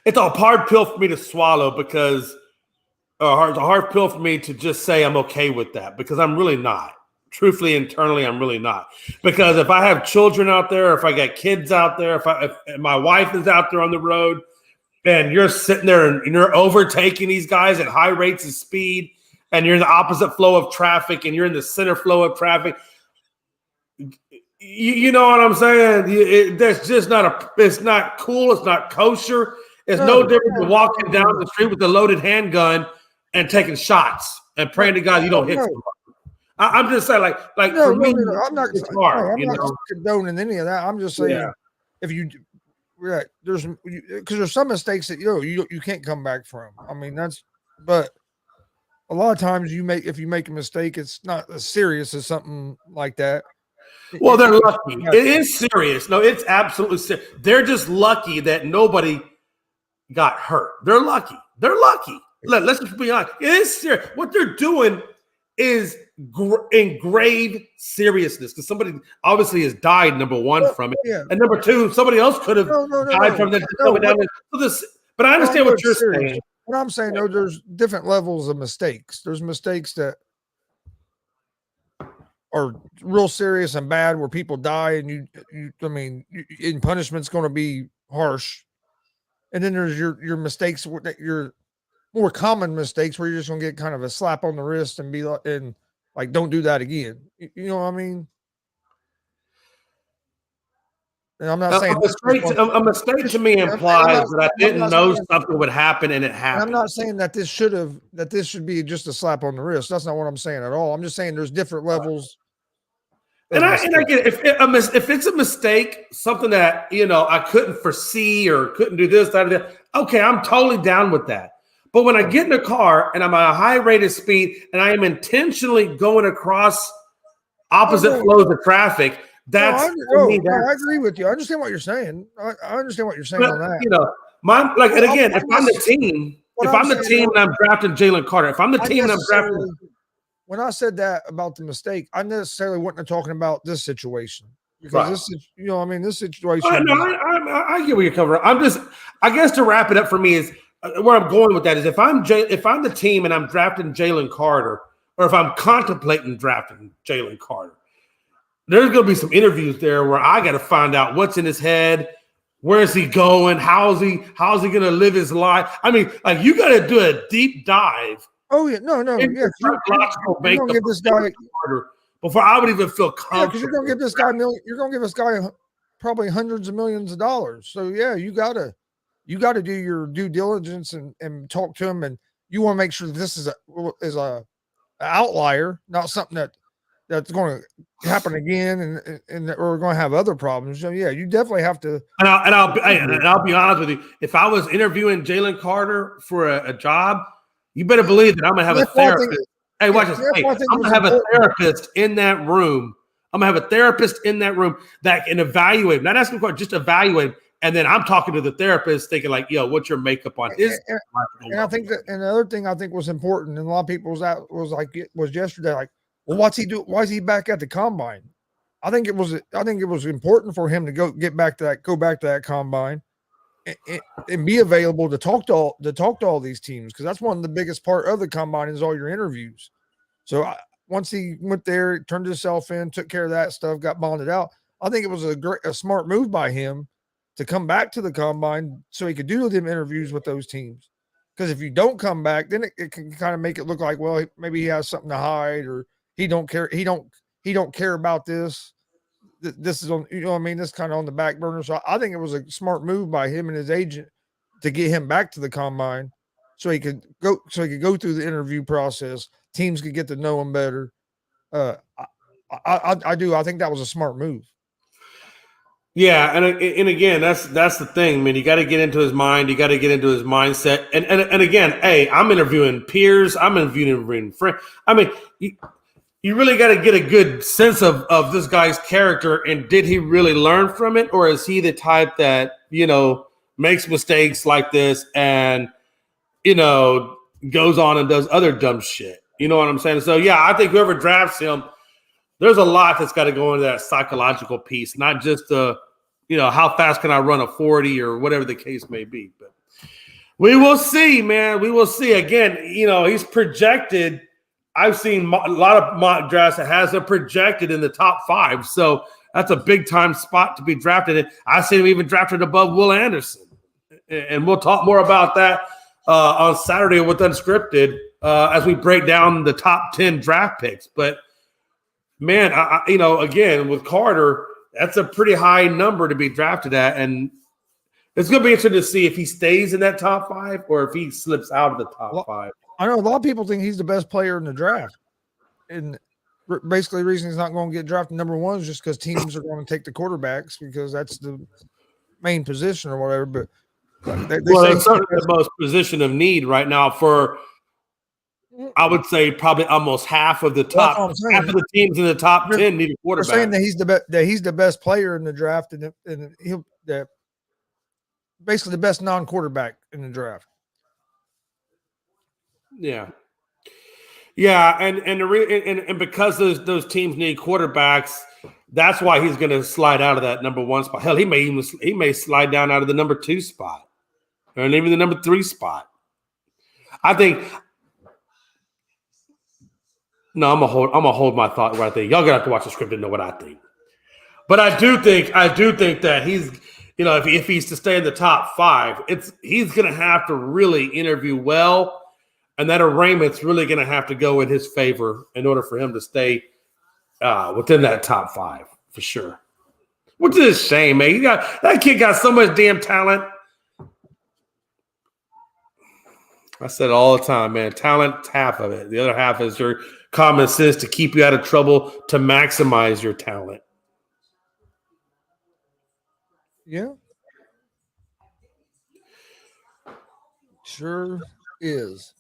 It's a hard pill for me to swallow because it's a hard pill for me to just say I'm okay with that, because I'm really not. Truthfully, internally, I'm really not. Because if I have children out there, if I got kids out there, if my wife is out there on the road, and you're sitting there and you're overtaking these guys at high rates of speed, and you're in the opposite flow of traffic, and you're in the center flow of traffic, you know what I'm saying? That's just it's not cool. It's not kosher. It's no different than walking down the street with a loaded handgun and taking shots and praying to God you don't hit somebody. I'm just saying, for me, I'm not. It's hard. I'm not condoning any of that. I'm just saying, if you, because there's some mistakes that you can't come back from. I mean, but a lot of times if you make a mistake, it's not as serious as something like that. Well, they're lucky. It is serious. No, it's absolutely serious. They're just lucky that nobody got hurt. They're lucky. Let's just be honest. It is serious. What they're doing is in grave seriousness, because somebody obviously has died, number one, from it. And number two, somebody else could have died from this. But I understand what you're saying. What I'm saying, though, there's different levels of mistakes. There's mistakes that are real serious and bad where people die, and and punishment's going to be harsh. And then there's your mistakes that your more common mistakes where you're just going to get kind of a slap on the wrist and be like, don't do that again. You know what I mean? And I'm not saying a mistake to me implies that I didn't know something would happen and it happened. I'm not saying that this should be just a slap on the wrist. That's not what I'm saying at all. I'm just saying there's different levels. And I get it. If it's a mistake, something that I couldn't foresee or couldn't do this, that, or that, okay, I'm totally down with that. But when I get in a car and I'm at a high rate of speed and I am intentionally going across opposite flows of traffic, I agree with you. I understand what you're saying. I understand what you're saying on that. If I'm the team, and I'm drafting Jalen Carter, if I'm the team and I'm drafting. When I said that about the mistake, I necessarily wasn't talking about this situation, because this is, this situation. I get where you're coming from. I guess to wrap it up for me is where I'm going with that is if I'm the team and I'm drafting Jalen Carter, or if I'm contemplating drafting Jalen Carter, there's going to be some interviews there where I got to find out what's in his head, Where is he going? How's he going to live his life? I mean, like you got to do a deep dive. Oh yeah, no, yeah. You're gonna give this guy before I would even feel comfortable. Yeah, because you're gonna give this guy you're gonna give this guy probably hundreds of millions of dollars. So yeah, you gotta do your due diligence and talk to him, and you want to make sure that this is a outlier, not something that's going to happen again, and that we're going to have other problems. So yeah, you definitely have to. And I'll be honest with you. If I was interviewing Jalen Carter for a job, you better believe that I'm gonna have a therapist. Hey, watch this. Hey, I'm gonna have a therapist in that room. I'm gonna have a therapist in that room that can evaluate. Not asking for just evaluate. And then I'm talking to the therapist, thinking like, "Yo, what's your makeup on his?" And I think that, and the other thing I think was important, and a lot of people was yesterday, like, well, what's he do? Why is he back at the combine? I think it was important for him to go back to that combine, and be available to talk to all these teams, because that's one of the biggest part of the combine is all your interviews. So once he went there, turned himself in, took care of that stuff, got bonded out. I think it was a smart move by him to come back to the combine so he could do them interviews with those teams. Because if you don't come back, then it can kind of make it look like, well, maybe he has something to hide, or he don't care. He don't care about this. This is on, you know what I mean? This kind of on the back burner. So I think it was a smart move by him and his agent to get him back to the combine so he could go through the interview process. Teams could get to know him better. I do. I think that was a smart move. Yeah, and again, that's the thing, man. You got to get into his mind. You got to get into his mindset. And again, hey, I'm interviewing peers. I'm interviewing friends. I mean, you really got to get a good sense of this guy's character, and did he really learn from it, or is he the type that makes mistakes like this and goes on and does other dumb shit? You know what I'm saying? So yeah, I think whoever drafts him, there's a lot that's got to go into that psychological piece, not just how fast can I run a 40 or whatever the case may be. But we will see, man. We will see. Again, he's projected. I've seen a lot of mock drafts that has him projected in the top 5. So that's a big time spot to be drafted in. I see him even drafted above Will Anderson. And we'll talk more about that on Saturday with Unscripted as we break down the top 10 draft picks. But man, again, with Carter, that's a pretty high number to be drafted at. And it's going to be interesting to see if he stays in that top 5 or if he slips out of the top 5. I know a lot of people think he's the best player in the draft. And basically the reason he's not going to get drafted number 1 is just because teams are going to take the quarterbacks because that's the main position or whatever. But it's certainly the most position of need right now for, I would say, probably almost half of the half of the teams in the top 10 need a quarterback. We're saying that he's the best player in the draft, and he'll basically the best non-quarterback in the draft. Yeah, and because those teams need quarterbacks, that's why he's going to slide out of that number 1 spot. Hell, he may slide down out of the number 2 spot, or even the number 3 spot. I think. No, I'm gonna hold my thought right there. Y'all gonna have to watch the script and know what I think. But I do think that he's, if he's to stay in the top 5, he's gonna have to really interview well, and that arraignment's really gonna have to go in his favor in order for him to stay within that top 5 for sure. Which is a shame, man. That kid got so much damn talent. I said it all the time, man. Talent's half of it. The other half is your common sense to keep you out of trouble, to maximize your talent. Yeah. Sure is.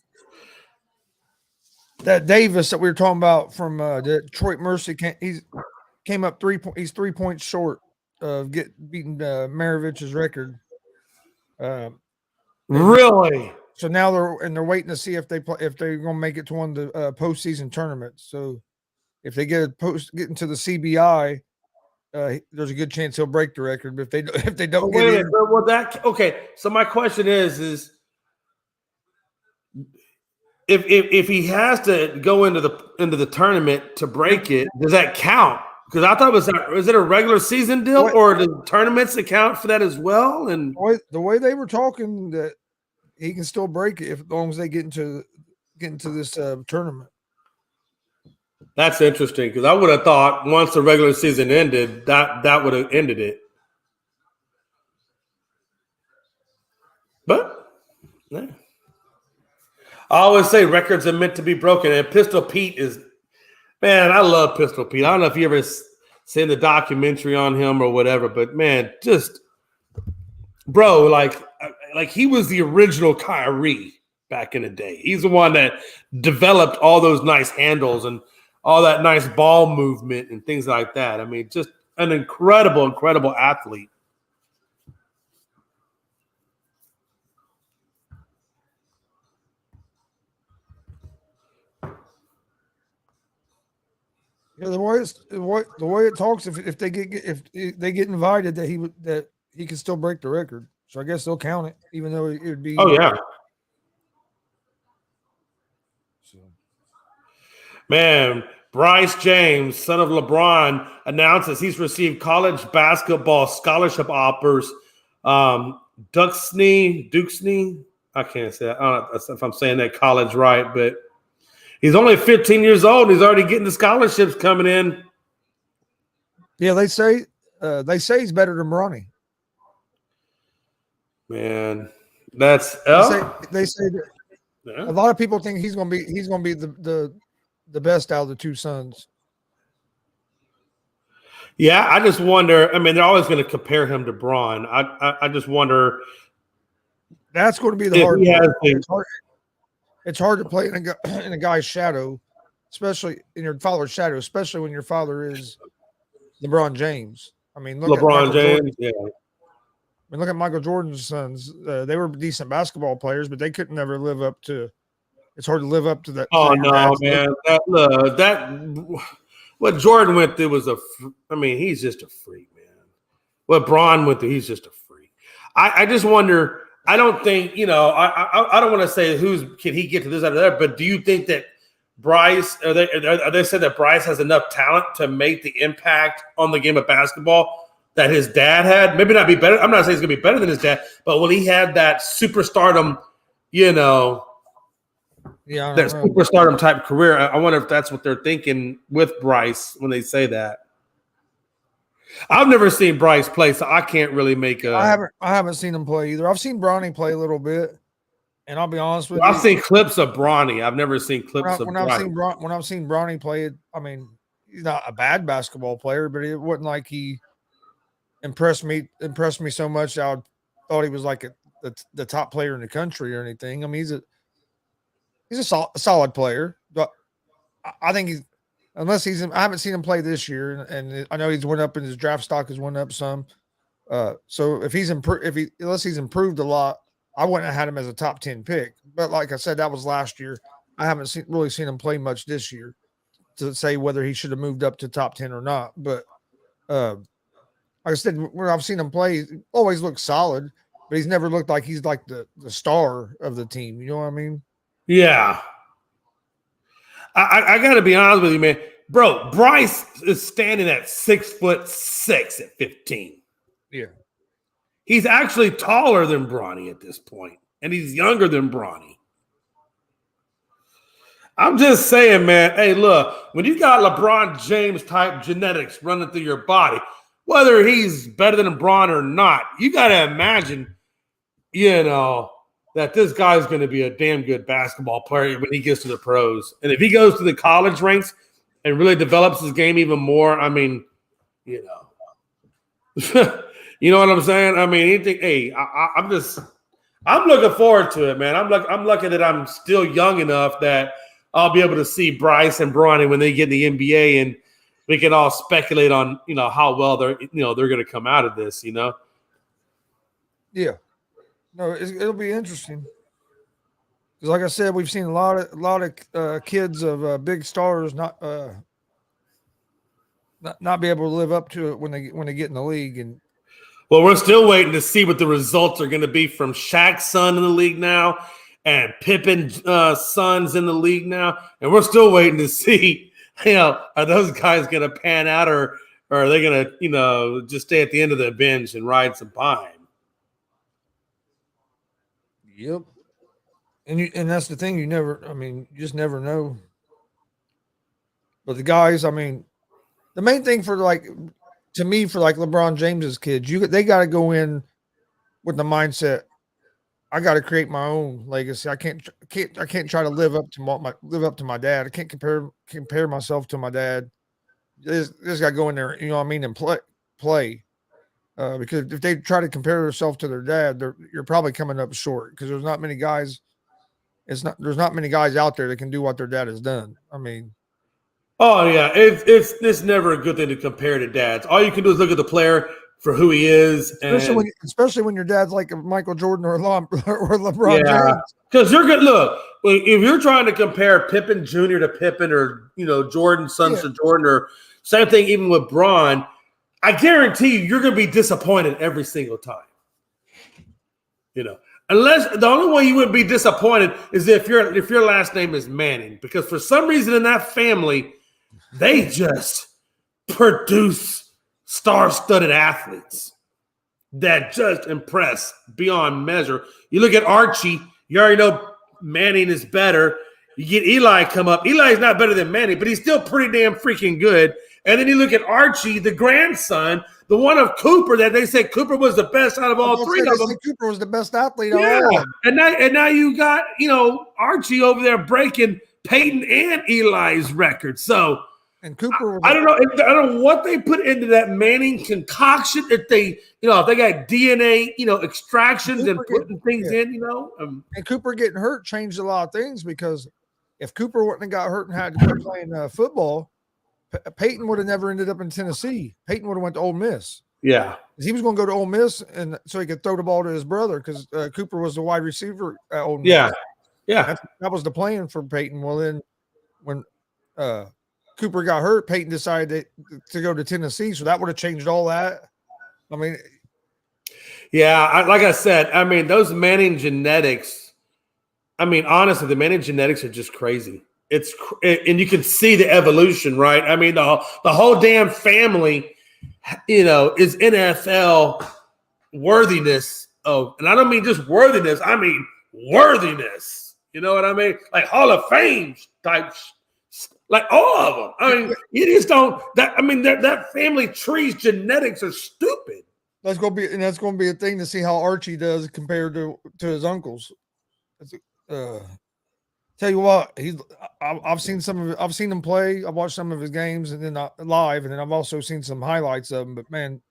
That Davis that we were talking about from Detroit Mercy came up 3 points. He's 3 points short of beating Maravich's record. Really? So now they're waiting to see if they're going to make it to one of the postseason tournaments. So if they get into the CBI, there's a good chance he'll break the record. But if they don't get in, okay. So my question is if he has to go into the tournament to break it, does that count? Because I thought is it a regular season deal or do tournaments account for that as well? And the way they were talking that he can still break it as long as they get into this tournament. That's interesting because I would have thought once the regular season ended, that would have ended it. But yeah. I always say records are meant to be broken, and Pistol Pete is, man, I love Pistol Pete. I don't know if you ever seen the documentary on him or whatever, but man, just bro, like he was the original Kyrie back in the day. He's the one that developed all those nice handles and all that nice ball movement and things like that. I mean, just an incredible athlete. Yeah, the way it talks, if they get invited, that he can still break the record. So I guess they'll count it, even though it would be. Oh yeah. So. Man, Bryce James, son of LeBron, announces he's received college basketball scholarship offers. Duxney, I can't say that. I don't know if I'm saying that college right, but he's only 15 years old and he's already getting the scholarships coming in. Yeah, they say he's better than Bronny. Man, that's they say that a lot of people think he's gonna be the best out of the two sons. Yeah, I just wonder. I mean, they're always going to compare him to Braun. I just wonder. That's going to be the hard part. It's hard to play in a guy's shadow, especially in your father's shadow, especially when your father is LeBron James. I mean, look LeBron James. Yeah. I mean, look at Michael Jordan's sons. They were decent basketball players, but they couldn't never live up to. It's hard to live up to that. Oh no, man! What Jordan went through was he's just a freak, man. What Braun went through, he's just a freak. I just wonder. I don't think I don't want to say can he get to this out of there, but do you think that Bryce? Are they saying that Bryce has enough talent to make the impact on the game of basketball that his dad had? Maybe not be better. I'm not saying he's going to be better than his dad, but will he have that superstardom? That superstardom type career. I wonder if that's what they're thinking with Bryce when they say that. I've never seen Bryce play, so I can't really make a. I haven't seen him play either. I've seen Bronny play a little bit, and I'll be honest with you. I've seen clips of Bronny. I've never seen clips of Bronny. When I've seen Bronny play, I mean, he's not a bad basketball player, but it wasn't like he impressed me so much that I thought he was like the top player in the country or anything. I mean, he's a solid player, but I think he's. Unless I haven't seen him play this year, and I know he's went up and his draft stock has went up some. So if he's unless he's improved a lot, I wouldn't have had him as a top 10 pick. But like I said, that was last year. I haven't really seen him play much this year to say whether he should have moved up to top 10 or not. But like I said, when I've seen him play, he always looks solid, but he's never looked like he's like the star of the team. You know what I mean? Yeah. I got to be honest with you, man. Bro, Bryce is standing at 6'6" at 15. Yeah. He's actually taller than Bronny at this point, and he's younger than Bronny. I'm just saying, man, hey, look, when you got LeBron James type genetics running through your body, whether he's better than Bron or not, you got to imagine, that this guy's going to be a damn good basketball player when he gets to the pros. And if he goes to the college ranks and really develops his game even more, I mean, you know what I'm saying? I mean, I'm looking forward to it, man. I'm lucky that I'm still young enough that I'll be able to see Bryce and Bronny when they get in the NBA, and we can all speculate on, how well they're going to come out of this, Yeah. No, it'll be interesting. Because, like I said, we've seen a lot of kids of big stars not be able to live up to it when they get in the league. And well, we're still waiting to see what the results are going to be from Shaq's son in the league now, and Pippen's sons in the league now, and we're still waiting to see are those guys going to pan out, or are they going to, just stay at the end of the bench and ride some pine? Yep. And that's the thing. You just never know. But the guys, the main thing for to me, for LeBron James's kids, they got to go in with the mindset, I got to create my own legacy. I can't try to live up to my dad. I can't compare myself to my dad. This got to go in there, and play. Because if they try to compare themselves to their dad, you're probably coming up short, because there's not many guys. There's not many guys out there that can do what their dad has done. Oh yeah, it's never a good thing to compare to dads. All you can do is look at the player for who he is, especially when your dad's like Michael Jordan or LeBron James. Because you're good. Look, if you're trying to compare Pippen Jr. to Pippen, or Jordan's sons to Jordan, or same thing even with Braun, I guarantee you're going to be disappointed every single time. Unless the only way you wouldn't be disappointed is if your last name is Manning, because for some reason in that family, they just produce star-studded athletes that just impress beyond measure. You look at Archie, you already know Manning is better. You get Eli come up. Eli's not better than Manning, but he's still pretty damn freaking good. And then you look at Archie, the grandson, the one of Cooper, that they said Cooper was the best out of all three of them. Cooper was the best athlete of all of them. And now you got, Archie over there breaking Peyton and Eli's record. So, and Cooper, I don't know what they put into that Manning concoction. If they got DNA, extractions and putting things in, and Cooper getting hurt changed a lot of things, because if Cooper wouldn't have got hurt and had to quit playing football, Peyton would have never ended up in Tennessee. Peyton would have went to Ole Miss. Yeah, he was going to go to Ole Miss, and so he could throw the ball to his brother, because Cooper was the wide receiver at Ole Miss. Yeah, that was the plan for Peyton. Well, then when Cooper got hurt, Peyton decided to go to Tennessee, so that would have changed all that. Like I said, those Manning genetics. Honestly, the Manning genetics are just crazy. And you can see the evolution, right? The whole damn family, is NFL worthiness of, and I don't mean just worthiness, I mean worthiness. You know what I mean? Like Hall of Fame type. Like all of them. You just don't. That family tree's genetics are stupid. That's gonna be a thing to see how Archie does compared to his uncles. Tell you what, I've seen him play. I've watched some of his games, and then live, and then I've also seen some highlights of him. But man,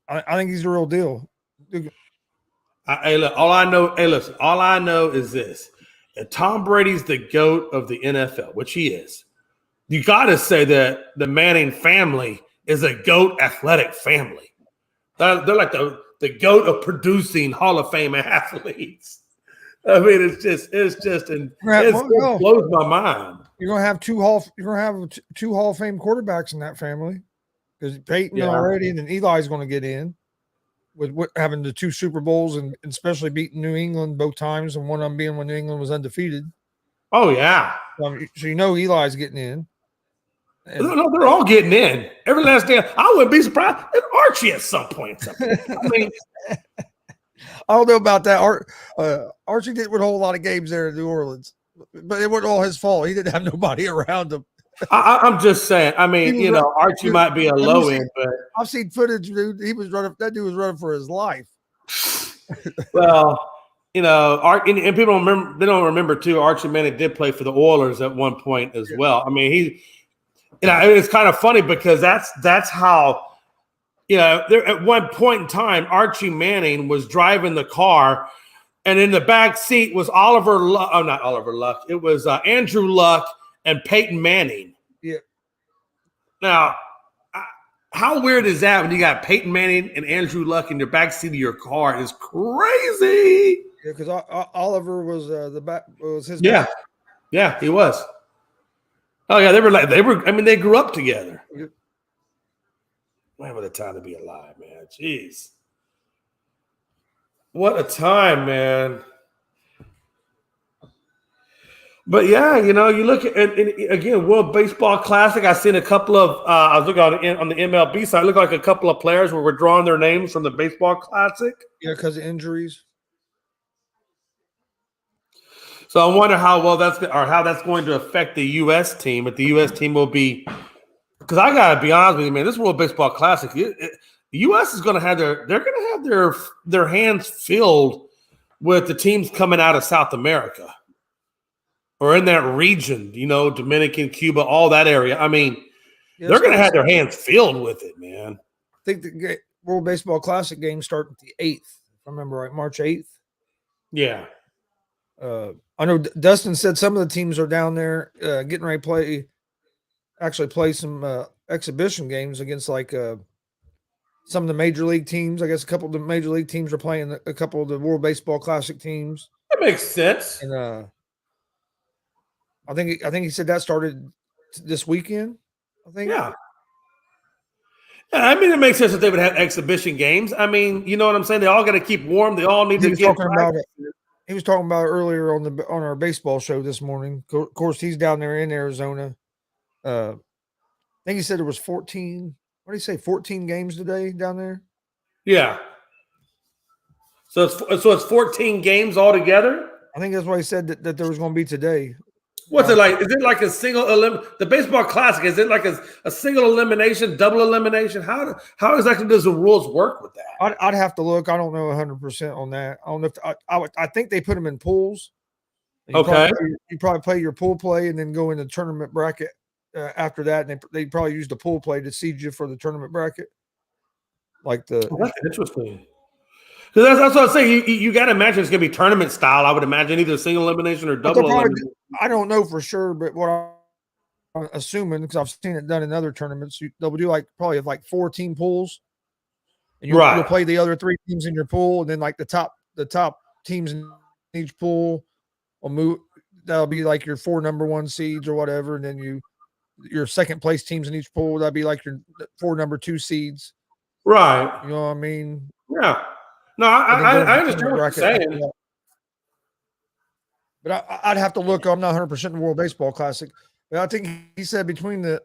I think he's the real deal. Look, all I know is this. And Tom Brady's the GOAT of the NFL, which he is. You got to say that the Manning family is a GOAT athletic family. They're like the GOAT of producing Hall of Fame athletes. It blows my mind. You're gonna have two Hall of Fame quarterbacks in that family, because Peyton already, and then Eli's going to get in with having the 2 Super Bowls, and especially beating New England both times, and one of them being when New England was undefeated. Oh yeah, so Eli's getting in. No, they're all getting in. Every last day. I wouldn't be surprised if Archie at some point. I don't know about that. Archie didn't win a whole lot of games there in New Orleans, but it wasn't all his fault. He didn't have nobody around him. I'm just saying. Archie might be a low end, but I've seen footage, dude. That dude was running for his life. Well, and people don't remember. They don't remember too. Archie Manning did play for the Oilers at one point as well. It's kind of funny, because that's how. There at one point in time, Archie Manning was driving the car, and in the back seat was Oliver Luck. Oh, not Oliver Luck. It was Andrew Luck and Peyton Manning. Yeah. Now, how weird is that when you got Peyton Manning and Andrew Luck in your back seat of your car? It's crazy. Yeah, because Oliver was was his. Yeah, yeah, he was. Oh yeah, they grew up together. Yeah. Man, what a time to be alive, man. Jeez. What a time, man. But yeah, you look at and again, World Baseball Classic. I seen a couple of. I was looking on the MLB side. It looked like a couple of players were withdrawing their names from the Baseball Classic. Yeah, because of injuries. So I wonder how that's going to affect the U.S. team. If the U.S. team will be, because I gotta be honest with you, man, this World Baseball Classic, the U.S. is going to have their hands filled with the teams coming out of South America or in that region, Dominican, Cuba, all that area. I mean, they're going to have their hands filled with it, man. I think the World Baseball Classic games start the 8th, if I remember right, March 8th. Yeah. I know Dustin said some of the teams are down there getting ready to play some exhibition games against some of the major league teams. I guess a couple of the major league teams are playing a couple of the World Baseball Classic teams. That makes sense. And I think he said that started this weekend. I think. Yeah. I mean, it makes sense that they would have exhibition games. I mean, you know what I'm saying? They all got to keep warm. They all need to get about it. He was talking about it earlier on our baseball show this morning. Of course, he's down there in Arizona. I think he said there was 14. What did he say? 14 games today down there. Yeah. So it's 14 games altogether. I think that's why he said that there was going to be today. What's it like? Is it like a single the Baseball Classic? Is it like a single elimination, double elimination? How exactly does the rules work with that? I'd have to look. I don't know 100% on that. I don't know if I think they put them in pools. You probably play your pool play and then go in the tournament bracket after that. And they probably use the pool play to seed you for the tournament bracket. That's interesting. Because that's what I'm saying. You got to imagine it's going to be tournament style. I would imagine either single elimination or double elimination. I don't know for sure, but what I'm assuming, because I've seen it done in other tournaments, they'll do probably 4-team pools, and you'll play the other 3 teams in your pool, and then the top teams in each pool will move. That'll be like your 4 number 1 seeds or whatever, and then your second place teams in each pool, that'll be like your 4 number 2 seeds. Right. You know what I mean? Yeah. No, I understand what you're saying. But I'd have to look. I'm not 100% in the World Baseball Classic. But I think he said between the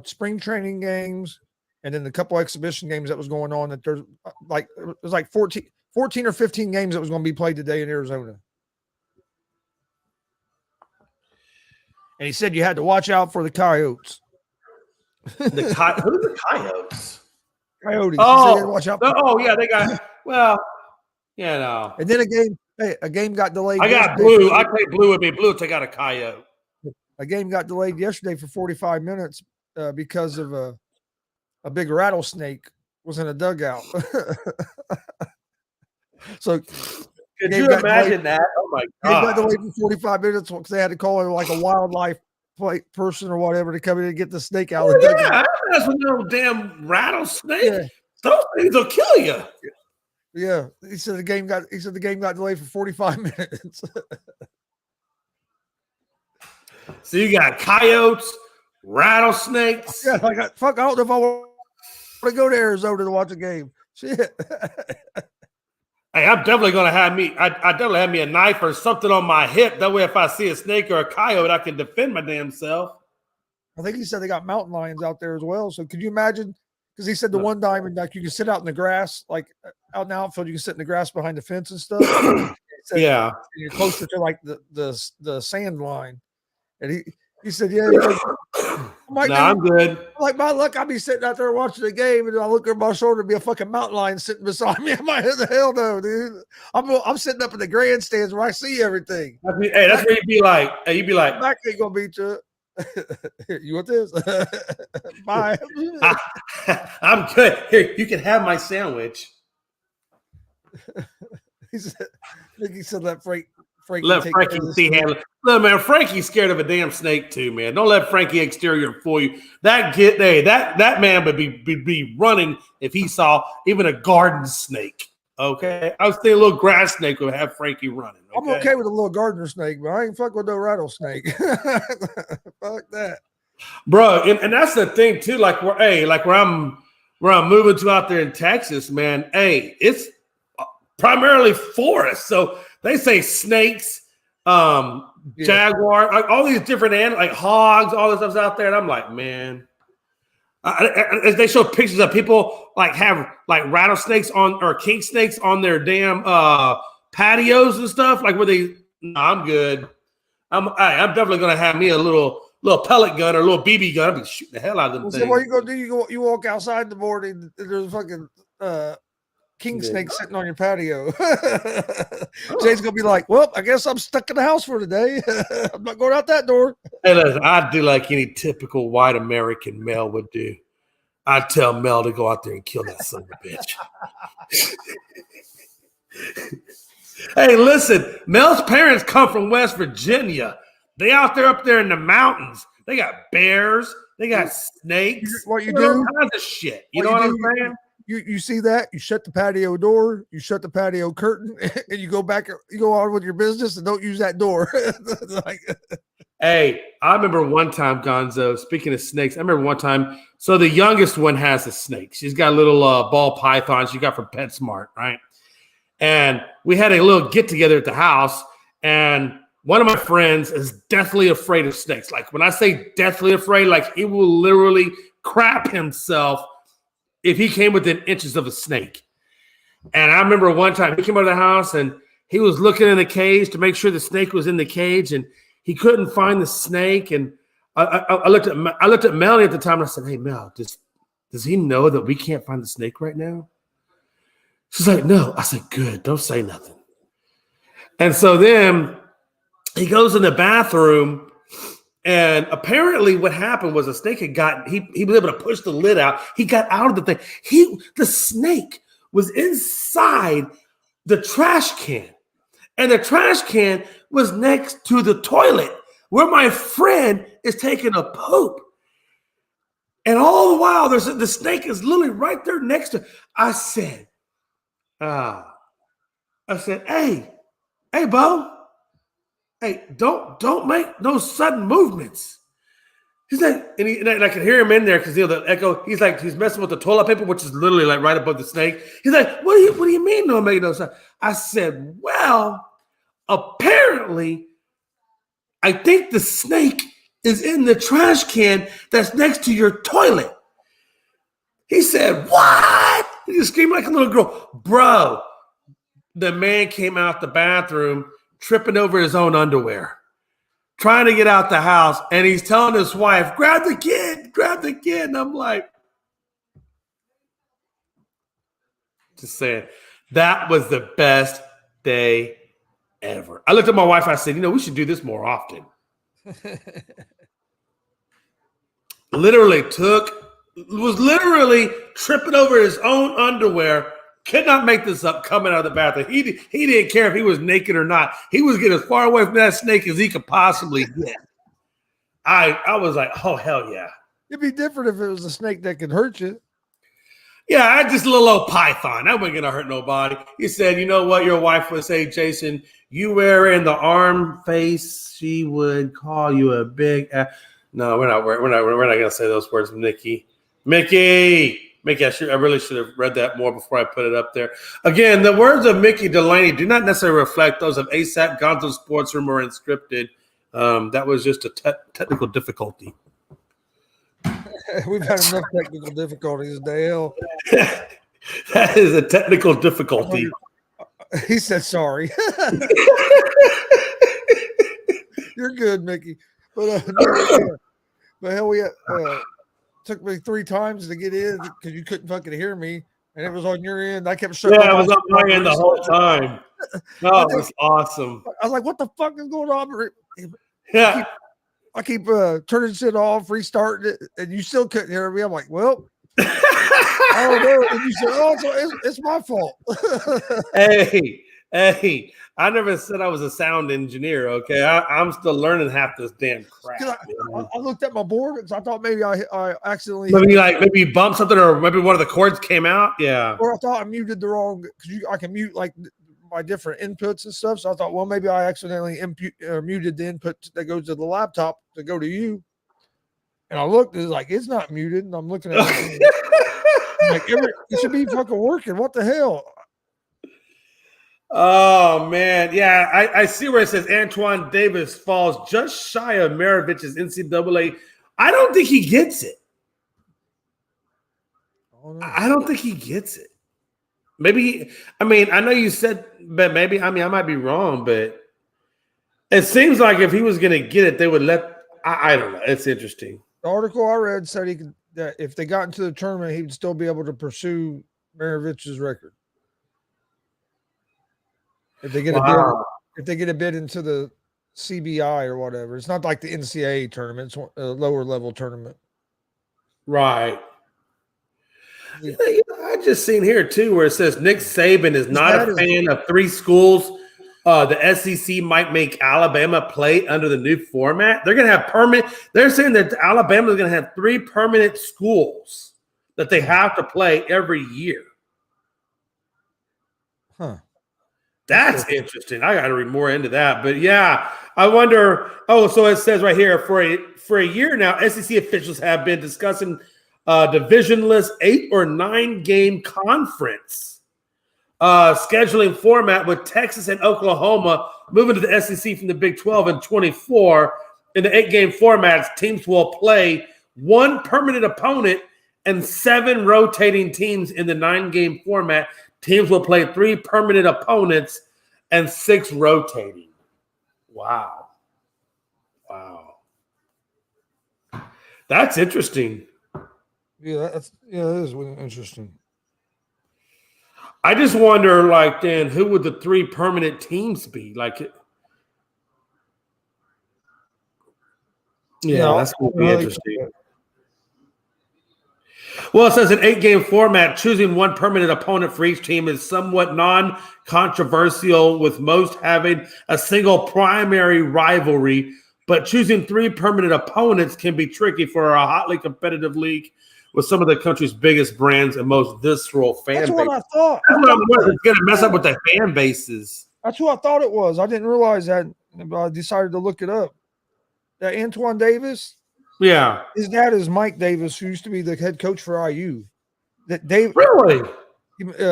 spring training games and then the couple exhibition games that was going on, that there's it was 14 or 15 games that was going to be played today in Arizona. And he said you had to watch out for the Coyotes. Who are the Coyotes? Coyotes. Oh, watch out. Yeah, they got And then a game got delayed. I got blue. I played blue with me. Blue take out a coyote. A game got delayed yesterday for 45 minutes because of a big rattlesnake was in a dugout. So could you imagine that? Oh my god! They got delayed for 45 minutes because they had to call in a wildlife person or whatever to come in and get the snake out. Yeah, that's with no damn rattlesnake. Yeah. Those things will kill you. Yeah, he said the game got delayed for 45 minutes. So you got coyotes, rattlesnakes. Yeah, I don't know if I want to go to Arizona to watch a game. Shit. Hey, I'm definitely gonna have I definitely have me a knife or something on my hip. That way, if I see a snake or a coyote, I can defend my damn self. I think he said they got mountain lions out there as well. So could you imagine? Because he said the one time you can sit out in the grass, out in the outfield, you can sit in the grass behind the fence and stuff. Yeah, you're closer to the sand line. And he said, "Yeah, I'm good." Like my luck, I'd be sitting out there watching the game, and I look over my shoulder, and be a fucking mountain lion sitting beside me. I'm like, "The hell no, dude! I'm sitting up in the grandstands where I see everything." Hey, that's where you'd be like, "Back ain't gonna beat you." You want this? Bye. I'm good. Here, you can have my sandwich. He said, "Let Frankie see handle. Look, man, Frankie's scared of a damn snake too, man. Don't let Frankie exterior fool you. That man would be running if he saw even a garden snake. Okay, I was thinking a little grass snake would have Frankie running. Okay? I'm okay with a little gardener snake, but I ain't fuck with no rattlesnake. Fuck that, bro. And that's the thing too. Where I'm moving to out there in Texas, man. Hey, it's primarily forest, so they say snakes, jaguar, like all these different animals, like hogs, all this stuff's out there. And I'm like, man. They show pictures of people like have like rattlesnakes on or king snakes on their damn patios and stuff. Like where they, no, I'm good. I'm definitely gonna have me a little pellet gun or a little BB gun. I'll be shooting the hell out of them things. So what you gonna do? You walk outside in the morning. There's a fucking king snake sitting on your patio. Jay's gonna be like, "Well, I guess I'm stuck in the house for today. I'm not going out that door." Hey, listen, I'd do like any typical white American male would do. I'd tell Mel to go out there and kill that son of a bitch. Hey, listen, Mel's parents come from West Virginia. They out there up there in the mountains. They got bears. They got snakes. What you do? All kinds of shit. You know what I'm saying? You see that? You shut the patio door. You shut the patio curtain, and you go back. You go on with your business, and don't use that door. Hey, I remember one time, Gonzo, speaking of snakes, I remember one time, so the youngest one has a snake. She's got a little ball python she got from PetSmart, right? And we had a little get-together at the house, and one of my friends is deathly afraid of snakes. Like, when I say deathly afraid, like, he will literally crap himself if he came within inches of a snake. And I remember one time he came out of the house, and he was looking in the cage to make sure the snake was in the cage, and he couldn't find the snake, and I looked at Melanie at the time, and I said, "Hey, Mel, does he know that we can't find the snake right now?" She's like, "No." I said, "Good, don't say nothing." And so then he goes in the bathroom, and apparently what happened was a snake had gotten, he was able to push the lid out. He got out of the thing. The snake was inside the trash can. And the trash can was next to the toilet where my friend is taking a poop. And all the while, the snake is literally right there next to. I said, hey, Bo, hey, don't make no sudden movements. He's like, and I can hear him in there because the echo. He's like, he's messing with the toilet paper, which is literally like right above the snake. He's like, what do you mean don't make no sense? I said, well, apparently, I think the snake is in the trash can that's next to your toilet. He said, what? He just screamed like a little girl. Bro, the man came out the bathroom tripping over his own underwear, trying to get out the house, and he's telling his wife, grab the kid. And I'm like, just saying, that was the best day ever. I looked at my wife, I said, we should do this more often. Was literally tripping over his own underwear. Could not make this up coming out of the bathroom. He didn't care if he was naked or not. He was getting as far away from that snake as he could possibly get. I was like, oh, hell yeah. It'd be different if it was a snake that could hurt you. Yeah, I just a little old python. That wasn't going to hurt nobody. He said, you know what your wife would say, Jason? You wearing the arm face, she would call you a big No, we're not going to say those words, Mickey. I really should have read that more before I put it up there. Again, the words of Mickey Delaney do not necessarily reflect those of ASAP, GonzoSportsRoom, or Unscripted. That was just a technical difficulty. We've had enough technical difficulties today. That is a technical difficulty. He said sorry. You're good, Mickey. But hell, we took me 3 times to get in because you couldn't fucking hear me, and it was on your end. I kept shutting. Yeah, I was on my end the whole time. Oh, it was awesome. I was like, "What the fuck is going on?" Yeah. I keep turning shit off, restarting it, and you still couldn't hear me. I'm like, well, I don't know. And you said, oh, it's my fault. Hey, I never said I was a sound engineer, okay? I'm still learning half this damn crap. I looked at my board because I thought maybe I accidentally. Maybe you bumped something, or maybe one of the cords came out. Yeah. Or I thought I muted the wrong, because I can mute like my different inputs and stuff. So I thought, well, maybe I accidentally muted the input that goes to the laptop to go to you. And I looked, it's like, it's not muted. And I'm looking at it. Like, it should be fucking working. What the hell? Oh man, yeah, I see where it says Antoine Davis falls just shy of Maravich's NCAA. I don't think he gets it. Oh no. I don't think he gets it. Maybe, I mean, I know you said, but maybe, I mean, I might be wrong, but it seems like if he was going to get it, they would let, I don't know. It's interesting. The article I read said he could that if they got into the tournament, he would still be able to pursue Maravich's record. If they get a bid, if they get a bid into the CBI or whatever, it's not like the NCAA tournament; it's a lower level tournament. Right. I just seen here too where it says Nick Saban is not a fan of three schools. The SEC might make Alabama play under the new format. They're going to have permanent. They're saying that Alabama is going to have 3 permanent schools that they have to play every year. Huh. That's interesting. I got to read more into that. But yeah, I wonder. Oh, so it says right here for a year now, SEC officials have been discussing divisionless 8 or 9 game conference scheduling format, with Texas and Oklahoma moving to the SEC from the Big 12 in 24. In the 8 game formats, teams will play 1 permanent opponent and 7 rotating teams. In the 9 game format, teams will play 3 permanent opponents and 6 rotating. Wow. That's interesting. Yeah, it is interesting. I just wonder, like, then who would the 3 permanent teams be? Like, that's going to be interesting. Well, it says an 8 game format, choosing 1 permanent opponent for each team is somewhat non-controversial, with most having a single primary rivalry. But choosing 3 permanent opponents can be tricky for a hotly competitive league with some of the country's biggest brands and most visceral fan bases. That's what I thought. It's going to mess up with the fan bases. That's who I thought it was. I didn't realize that. I decided to look it up. That Antoine Davis. Yeah. His dad is Mike Davis, who used to be the head coach for IU. That Dave really?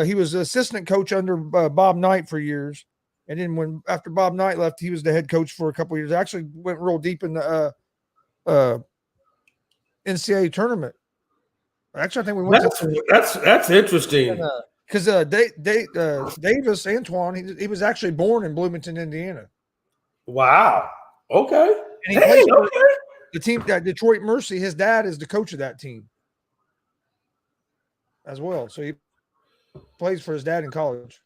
He was assistant coach under Bob Knight for years. And then after Bob Knight left, he was the head coach for a couple of years. Actually went real deep in the NCAA tournament. Actually, I think we went. That's interesting. Because Davis Antoine, he was actually born in Bloomington, Indiana. Wow. Okay. And he played for the team, that Detroit Mercy. His dad is the coach of that team as well. So he plays for his dad in college.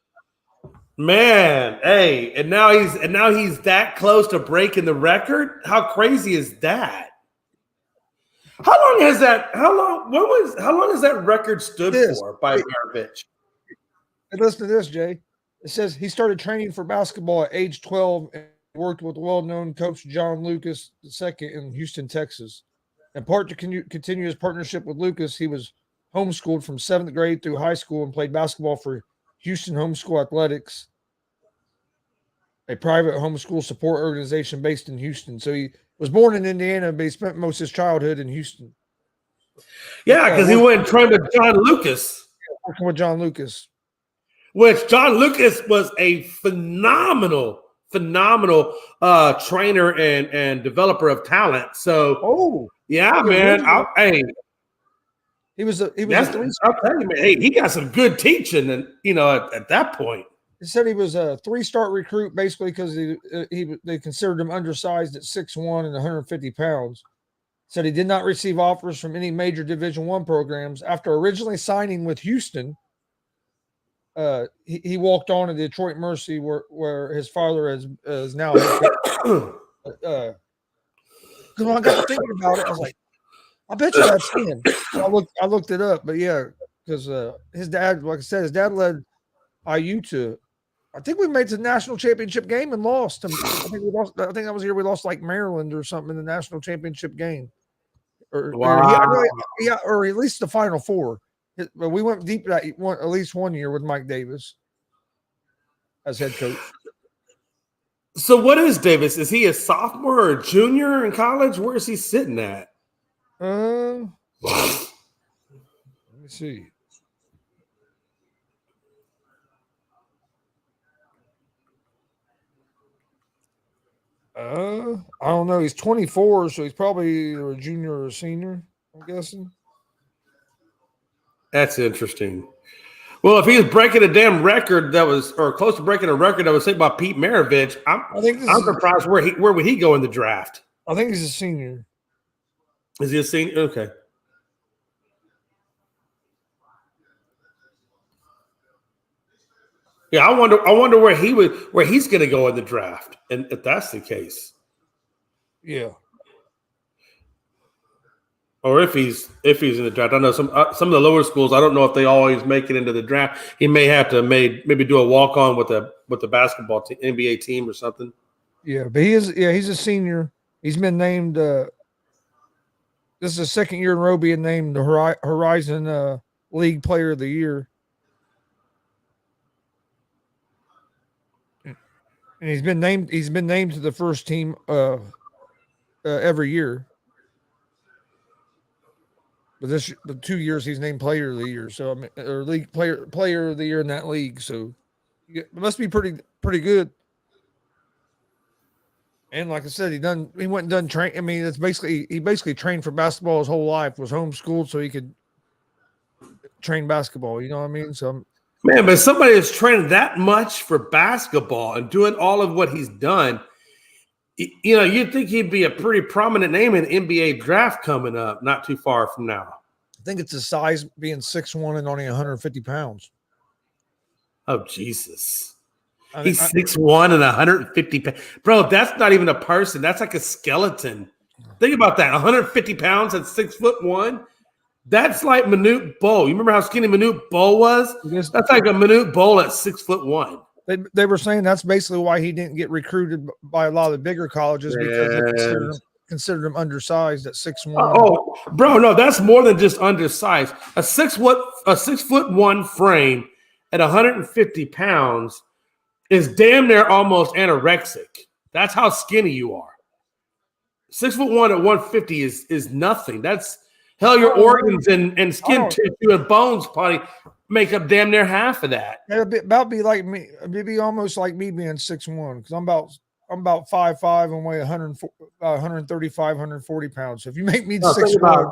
Man, hey, and now he's that close to breaking the record. How crazy is that? How long has that record stood for by Maravich? And listen to this, Jay. It says he started training for basketball at age 12 and worked with well-known coach John Lucas II in Houston, Texas. In part to continue his partnership with Lucas, he was homeschooled from 7th grade through high school and played basketball for Houston Homeschool Athletics, a private homeschool support organization based in Houston. So he was born in Indiana, but he spent most of his childhood in Houston. Yeah, because he went and trained with John Lucas. Working with John Lucas. Which John Lucas was a phenomenal trainer and developer of talent. So, man. He was I'll tell you, man. Hey, he got some good teaching, and at that point. He said he was a 3-star recruit, basically because they considered him undersized at 6'1" and 150 pounds. Said he did not receive offers from any major Division I programs. After originally signing with Houston, he walked on to Detroit Mercy, where his father is now. Because when I got thinking about it, I was like, I bet you that's him. I looked it up, but yeah, because his dad, like I said, his dad led IU to, I think we made the national championship game and lost. I think that was the year we lost like Maryland or something in the national championship game. Or at least the Final Four. But we went deep that at least one year with Mike Davis as head coach. So what is Davis? Is he a sophomore or a junior in college? Where is he sitting at? Let me see. I don't know. He's 24, so he's probably a junior or a senior, I'm guessing. That's interesting. Well, if he was breaking a damn record or close to breaking a record that was set by Pete Maravich, I'm surprised where would he go in the draft? I think he's a senior. Is he a senior? Okay. Yeah, I wonder where he's going to go in the draft, and if that's the case. Yeah. Or if he's in the draft. I know some of the lower schools. I don't know if they always make it into the draft. He may have to maybe do a walk on with the basketball team, NBA team or something. Yeah, but he's a senior. He's been named. This is the second year in a row being named the Horizon League Player of the Year. And he's been named to the first team every year. But the 2 years he's named Player of the Year, so I mean, or league player of the year in that league. So it must be pretty good. And like I said, he went and done train. I mean, he basically trained for basketball his whole life. Was homeschooled so he could train basketball. You know what I mean? So man, but somebody that's trained that much for basketball and doing all of what he's done, you know, you'd think he'd be a pretty prominent name in the NBA draft coming up, not too far from now. I think it's his size being 6'1" and only 150 pounds. Oh, Jesus. He's 6'1" and 150 pounds. Bro, that's not even a person. That's like a skeleton. Think about that. 150 pounds at 6'1". That's like Manute Bol. You remember how skinny Manute Bol was? That's like a Manute Bol at 6'1". They were saying that's basically why he didn't get recruited by a lot of the bigger colleges because they considered him undersized at 6'1". Oh, bro, no, that's more than just undersized. A 6'1" frame at 150 pounds is damn near almost anorexic. That's how skinny you are. 6'1" at 150 is nothing. That's hell, your organs and skin tissue and bones probably make up damn near half of that. It'd be like me. It'd be almost like me being 6'1" because I'm about 5'5" and weigh 135, 140 pounds. So if you make me 6'1",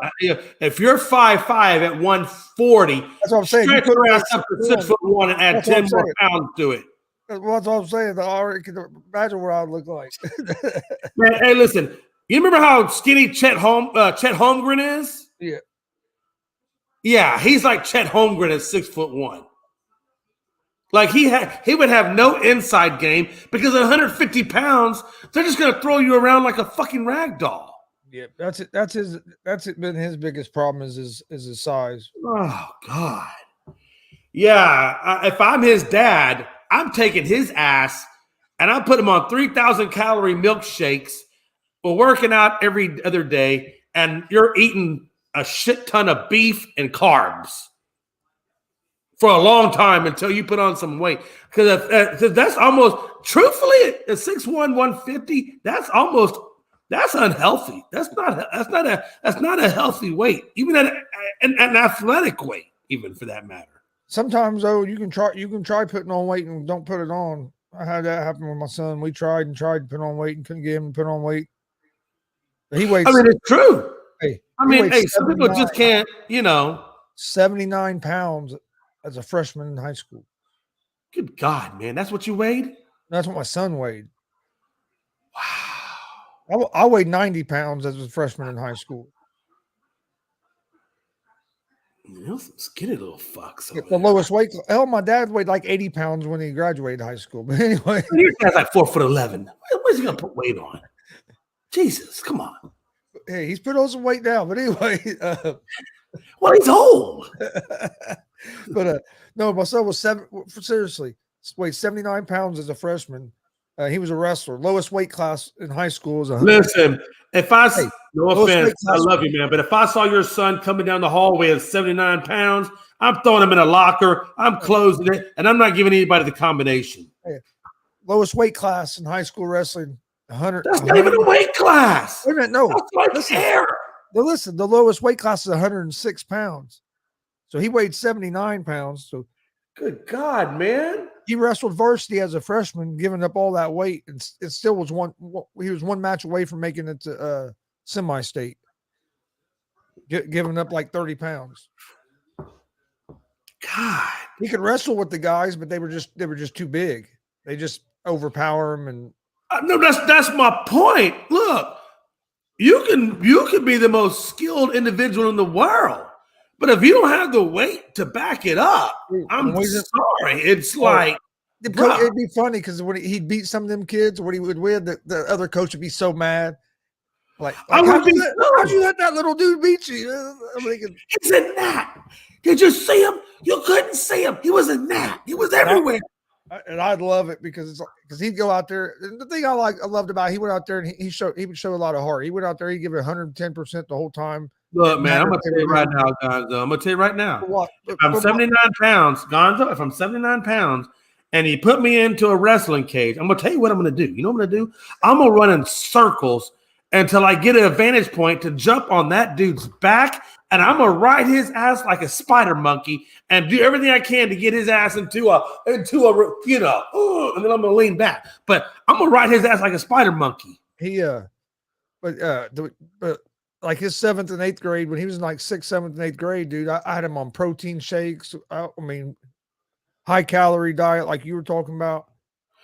if you're 5'5" at 140, that's what I'm saying. Stretch your ass up to 6'1" and add 10 more pounds to it. Well, that's what I'm saying. I already can imagine what I would look like. Man, hey, listen. You remember how skinny Chet Holmgren is? Yeah. Yeah, he's like Chet Holmgren at 6'1". Like he would have no inside game because at 150 pounds, they're just gonna throw you around like a fucking rag doll. Yeah, that's it. That's been his biggest problem is his size. Oh God. Yeah, if I'm his dad, I'm taking his ass and I'm putting him on 3,000 calorie milkshakes. We're working out every other day, and you're eating a shit ton of beef and carbs for a long time until you put on some weight. Because that's almost, truthfully, at 6'1", 150, that's unhealthy. That's not a healthy weight, even at an athletic weight, even for that matter. Sometimes though, you can try putting on weight and don't put it on. I had that happen with my son. We tried to put on weight and couldn't get him to put on weight. He weighs. I mean, it's true. Hey, some people just can't, 79 pounds as a freshman in high school. Good God, man. That's what you weighed? That's what my son weighed. Wow. I weighed 90 pounds as a freshman in high school. Some skinny little fucks. The lowest weight. Hell, my dad weighed like 80 pounds when he graduated high school. But anyway. Your dad's like 4'11". Where's he going to put weight on? Jesus, come on. Hey, he's put on some weight now, but anyway. Well, he's old. But no, my son was seriously weighed 79 pounds as a freshman. He was a wrestler. Lowest weight class in high school is 100. Listen, no offense, I love you, man, but if I saw your son coming down the hallway at 79 pounds, I'm throwing him in a locker, I'm closing it, and I'm not giving anybody the combination. Hey, lowest weight class in high school wrestling. 100. That's not even a weight class. Wait a minute, no. That's like air. Listen, the lowest weight class is 106 pounds. So he weighed 79 pounds. So good God, man. He wrestled varsity as a freshman, giving up all that weight, and it still was he was one match away from making it to semi-state, giving up like 30 pounds. God, he could wrestle with the guys, but they were just too big. They just overpower him. And no, that's my point. Look, you can be the most skilled individual in the world, but if you don't have the weight to back it up, I'm sorry. It's like it'd be funny because when he'd beat some of them kids, when he would win, the other coach would be so mad. Like how'd you let that little dude beat you? I'm thinking, he's a gnat. Did you see him? You couldn't see him. He was a gnat. He was everywhere. And I'd love it because he'd go out there. And the thing I loved about it, he went out there and he would show a lot of heart. He went out there, he'd give it 110% the whole time. Look, man, I'm gonna tell you right now, Gonzo. I'm gonna tell you right now. If I'm 79 pounds, Gonzo, if I'm 79 pounds and he put me into a wrestling cage, I'm gonna tell you what I'm gonna do. You know what I'm gonna do? I'm gonna run in circles until I get a vantage point to jump on that dude's back, and I'm gonna ride his ass like a spider monkey and do everything I can to get his ass into a and then I'm gonna lean back. But I'm gonna ride his ass like a spider monkey. But like his 7th and 8th grade, when he was in like 6th, 7th, and 8th grade, dude, I had him on protein shakes. I mean, high calorie diet, like you were talking about.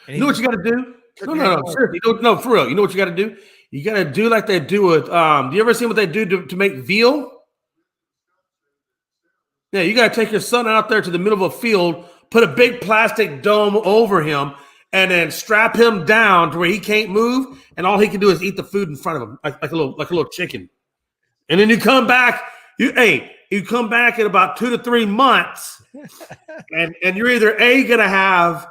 And you know what you got to do? No, seriously, no, for real. You know what you got to do? You got to do like they do with. Do you ever see what they do to make veal? Yeah, you got to take your son out there to the middle of a field, put a big plastic dome over him, and then strap him down to where he can't move, and all he can do is eat the food in front of him, like a little chicken. And then you come back. You come back in about 2 to 3 months, and you're either A, gonna have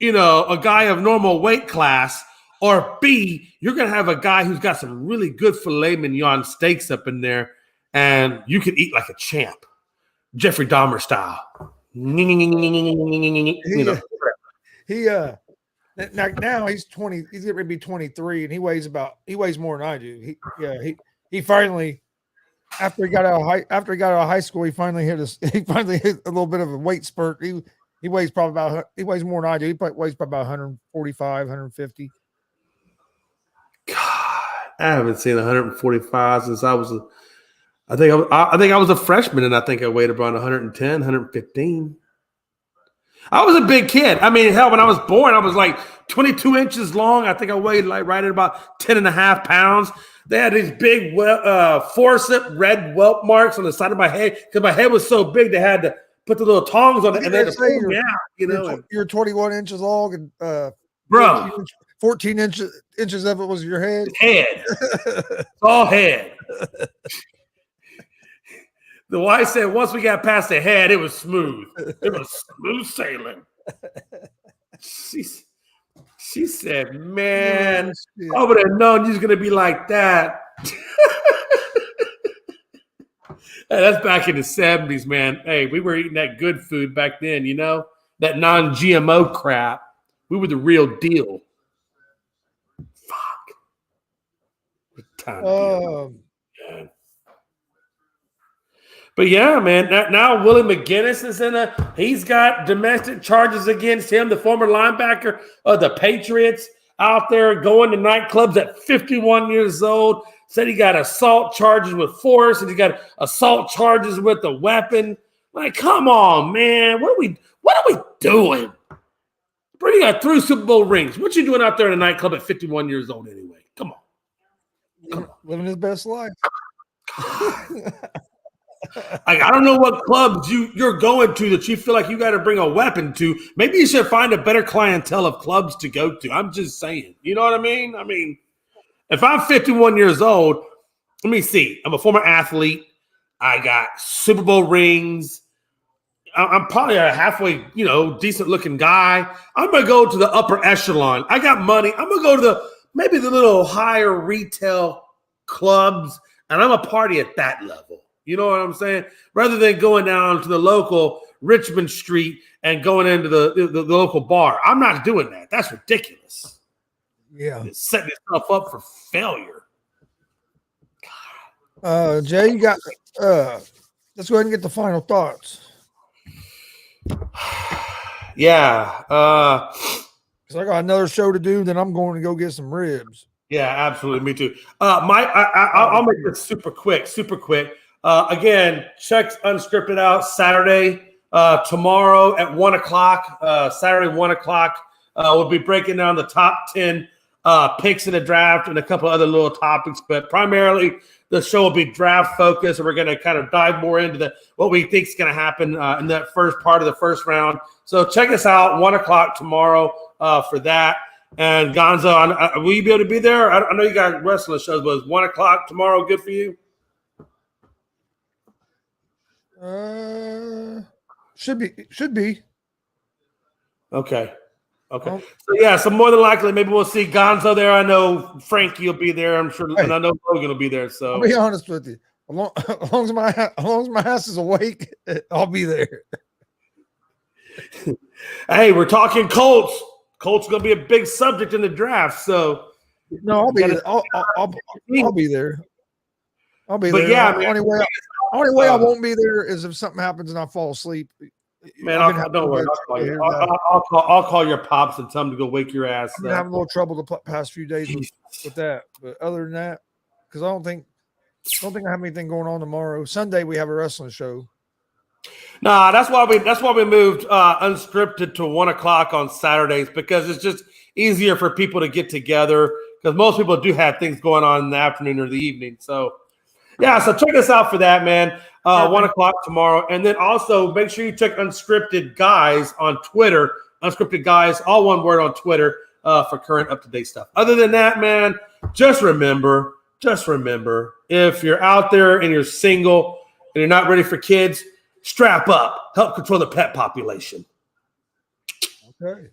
a guy of normal weight class, or B, you're gonna have a guy who's got some really good filet mignon steaks up in there, and you can eat like a champ, Jeffrey Dahmer style. Now he's 20. He's going to be 23, and he weighs more than I do. He finally, after he got out of high school, he finally hit a little bit of a weight spurt. He weighs more than I do. He weighs probably about 145, 150. God, I haven't seen 145 since I was I think I was a freshman, and I think I weighed around 110, 115. I was a big kid. I mean, hell, when I was born, I was like 22 inches long. I think I weighed like right at about 10 and a half pounds. They had these big forceps red welt marks on the side of my head because my head was so big. They had to put the little tongs on it, and they had to pull me out. You're 21 inches long, and bro, 14 inches of it was your head. It's all head. The wife said once we got past the head, it was smooth. It was smooth sailing. She said, man, I would have known you was going to be like that. Hey, that's back in the 70s, man. Hey, we were eating that good food back then, that non-GMO crap. We were the real deal. Fuck. What time to be. But yeah, man, now Willie McGinnis is he's got domestic charges against him, the former linebacker of the Patriots, out there going to nightclubs at 51 years old. Said he got assault charges with force, and he got assault charges with a weapon. Like, come on, man. What are we doing? Brady got 3 Super Bowl rings. What you doing out there in a nightclub at 51 years old anyway? Come on. Living his best life. I don't know what clubs you're going to that you feel like you got to bring a weapon to. Maybe you should find a better clientele of clubs to go to. I'm just saying. You know what I mean? I mean, if I'm 51 years old, let me see. I'm a former athlete. I got Super Bowl rings. I'm probably a halfway, decent looking guy. I'm going to go to the upper echelon. I got money. I'm going to go to maybe the little higher retail clubs, and I'm a party at that level. You know what I'm saying? Rather than going down to the local Richmond Street and going into the local bar. I'm not doing that. That's ridiculous. Yeah. It's setting yourself up for failure. Jay, you got let's go ahead and get the final thoughts. Yeah. Because I got another show to do, then I'm going to go get some ribs. Yeah, absolutely. Me too. I'll make this super quick. Super quick. Again, check Unscripted out Saturday. Tomorrow at 1:00. Saturday 1:00. We'll be breaking down the top 10 picks in the draft and a couple other little topics, but primarily the show will be draft focused, and we're going to kind of dive more into what we think is going to happen in that first part of the first round. So check us out 1:00 tomorrow for that. And Gonzo, will you be able to be there? I know you got wrestling shows, but is 1:00 tomorrow good for you? Should be. Okay. So more than likely, maybe we'll see Gonzo there. I know Frankie will be there. I'm sure, and I know Logan will be there. So I'll be honest with you. As long as my ass is awake, I'll be there. Hey, we're talking Colts. Colts are going to be a big subject in the draft. So no, I'll be there. I'll be there. I'll be there. Yeah, the only way I won't be there is if something happens and I fall asleep. Man, don't worry. I'll call your pops and tell them to go wake your ass. I've been having a little trouble the past few days with that. But other than that, because I don't think I have anything going on tomorrow. Sunday we have a wrestling show. Nah, that's why we moved Unscripted to 1:00 on Saturdays, because it's just easier for people to get together, because most people do have things going on in the afternoon or the evening. So yeah, so check us out for that, man. 1:00 tomorrow. And then also make sure you check Unscripted Guys on Twitter. Unscripted Guys, all one word on Twitter, for current up-to-date stuff. Other than that, man, just remember, if you're out there and you're single and you're not ready for kids, strap up. Help control the pet population. Okay.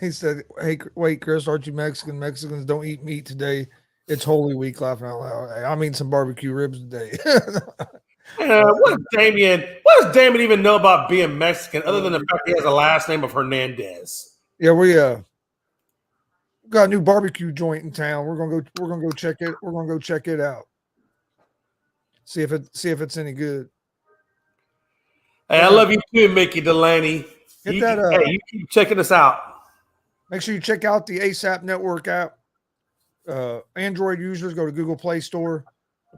He said, "Hey, wait, Chris, aren't you Mexican? Mexicans don't eat meat today. It's Holy Week." Laughing out loud. I'm eating some barbecue ribs today. What does Damon even know about being Mexican, other than the fact he has a last name of Hernandez? Yeah, we got a new barbecue joint in town. We're gonna go check it. We're gonna go check it out. See if it's any good. Hey, I love you too, Mickey Delaney. You keep checking us out. Make sure you check out the ASAP Network app. Android users, go to Google Play Store,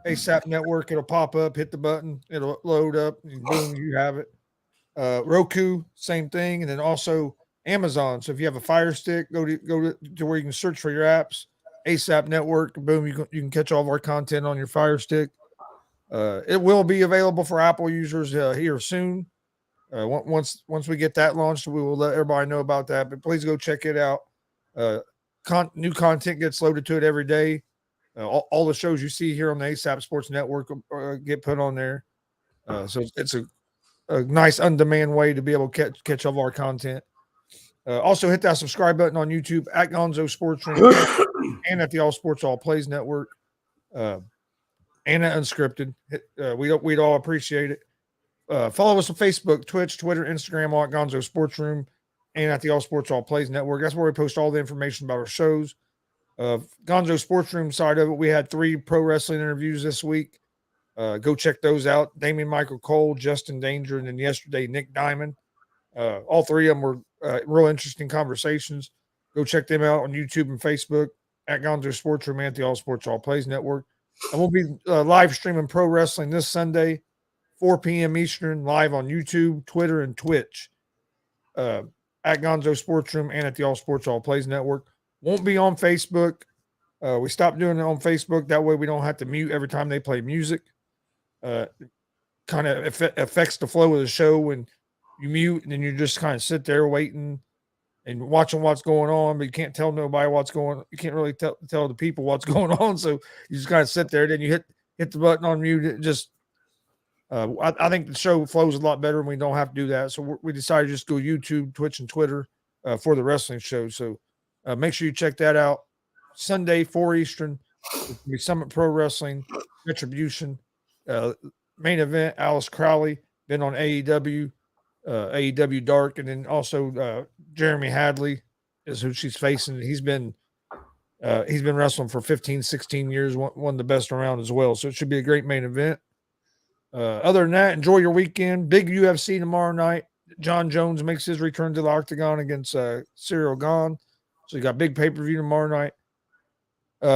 ASAP Network. It'll pop up. Hit the button. It'll load up. And boom, you have it. Roku, same thing, and then also Amazon. So if you have a Fire Stick, go to where you can search for your apps. ASAP Network. Boom, you can catch all of our content on your Fire Stick. It will be available for Apple users here soon. Once we get that launched, we will let everybody know about that. But please go check it out. New content gets loaded to it every day. All the shows you see here on the ASAP Sports Network get put on there. So it's a nice on-demand way to be able to catch all of our content. Also, hit that subscribe button on YouTube at GonzoSportsRoom and at the All Sports All Plays Network, and at Unscripted. We'd all appreciate it. Follow us on Facebook, Twitch, Twitter, Instagram, all at GonzoSportsRoom, and at the All Sports All Plays Network. That's where we post all the information about our shows. GonzoSportsRoom side of it, we had 3 pro wrestling interviews this week. Go check those out. Damian Michael Cole, Justin Danger, and then yesterday, Nick Diamond. All 3 of them were real interesting conversations. Go check them out on YouTube and Facebook at GonzoSportsRoom and at the All Sports All Plays Network. And we'll be live streaming pro wrestling this Sunday, 4 p.m. Eastern, live on YouTube, Twitter, and Twitch at GonzoSportsRoom and at the All Sports All Plays Network. Won't be on Facebook. We stopped doing it on Facebook. That way we don't have to mute every time they play music. Kind of affects the flow of the show when you mute and then you just kind of sit there waiting and watching what's going on, but you can't tell nobody what's going on. You can't really tell the people what's going on. So you just kind of sit there. Then you hit the button on mute. It just I think the show flows a lot better and we don't have to do that. So we decided to just go YouTube, Twitch, and Twitter for the wrestling show. So make sure you check that out. Sunday, 4 Eastern, it'll be Summit Pro Wrestling, Retribution, main event, Alice Crowley, been on AEW, AEW Dark, and then also Jeremy Hadley is who she's facing. He's been He's been wrestling for 15, 16 years, one of the best around as well. So it should be a great main event. Other than that, enjoy your weekend. Big UFC tomorrow night. John Jones makes his return to the octagon against Cyril Gahn. So you got big pay-per-view tomorrow night.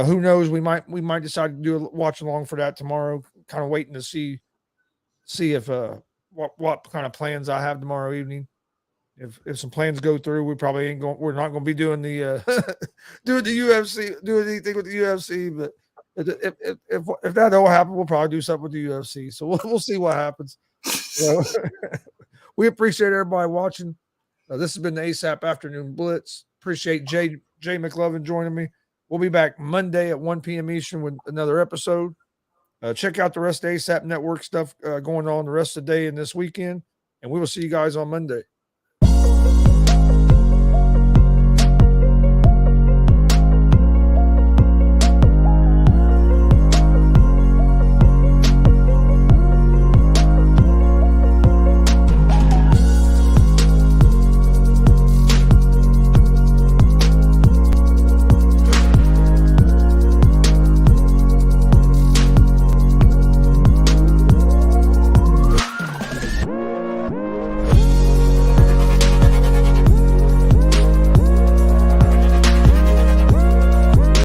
Who knows? We might decide to do a watch along for that tomorrow. Kind of waiting to see if what kind of plans I have tomorrow evening. If some plans go through, we probably ain't going. We're not going to be doing the doing the UFC, doing anything with the UFC. But if that don't happen, we'll probably do something with the UFC. So we'll see what happens. So, we appreciate everybody watching. This has been the ASAP Afternoon Blitz. Appreciate Jay McLovin joining me. We'll be back Monday at 1 p.m. Eastern with another episode. Check out the rest of the ASAP Network stuff going on the rest of the day and this weekend. And we will see you guys on Monday.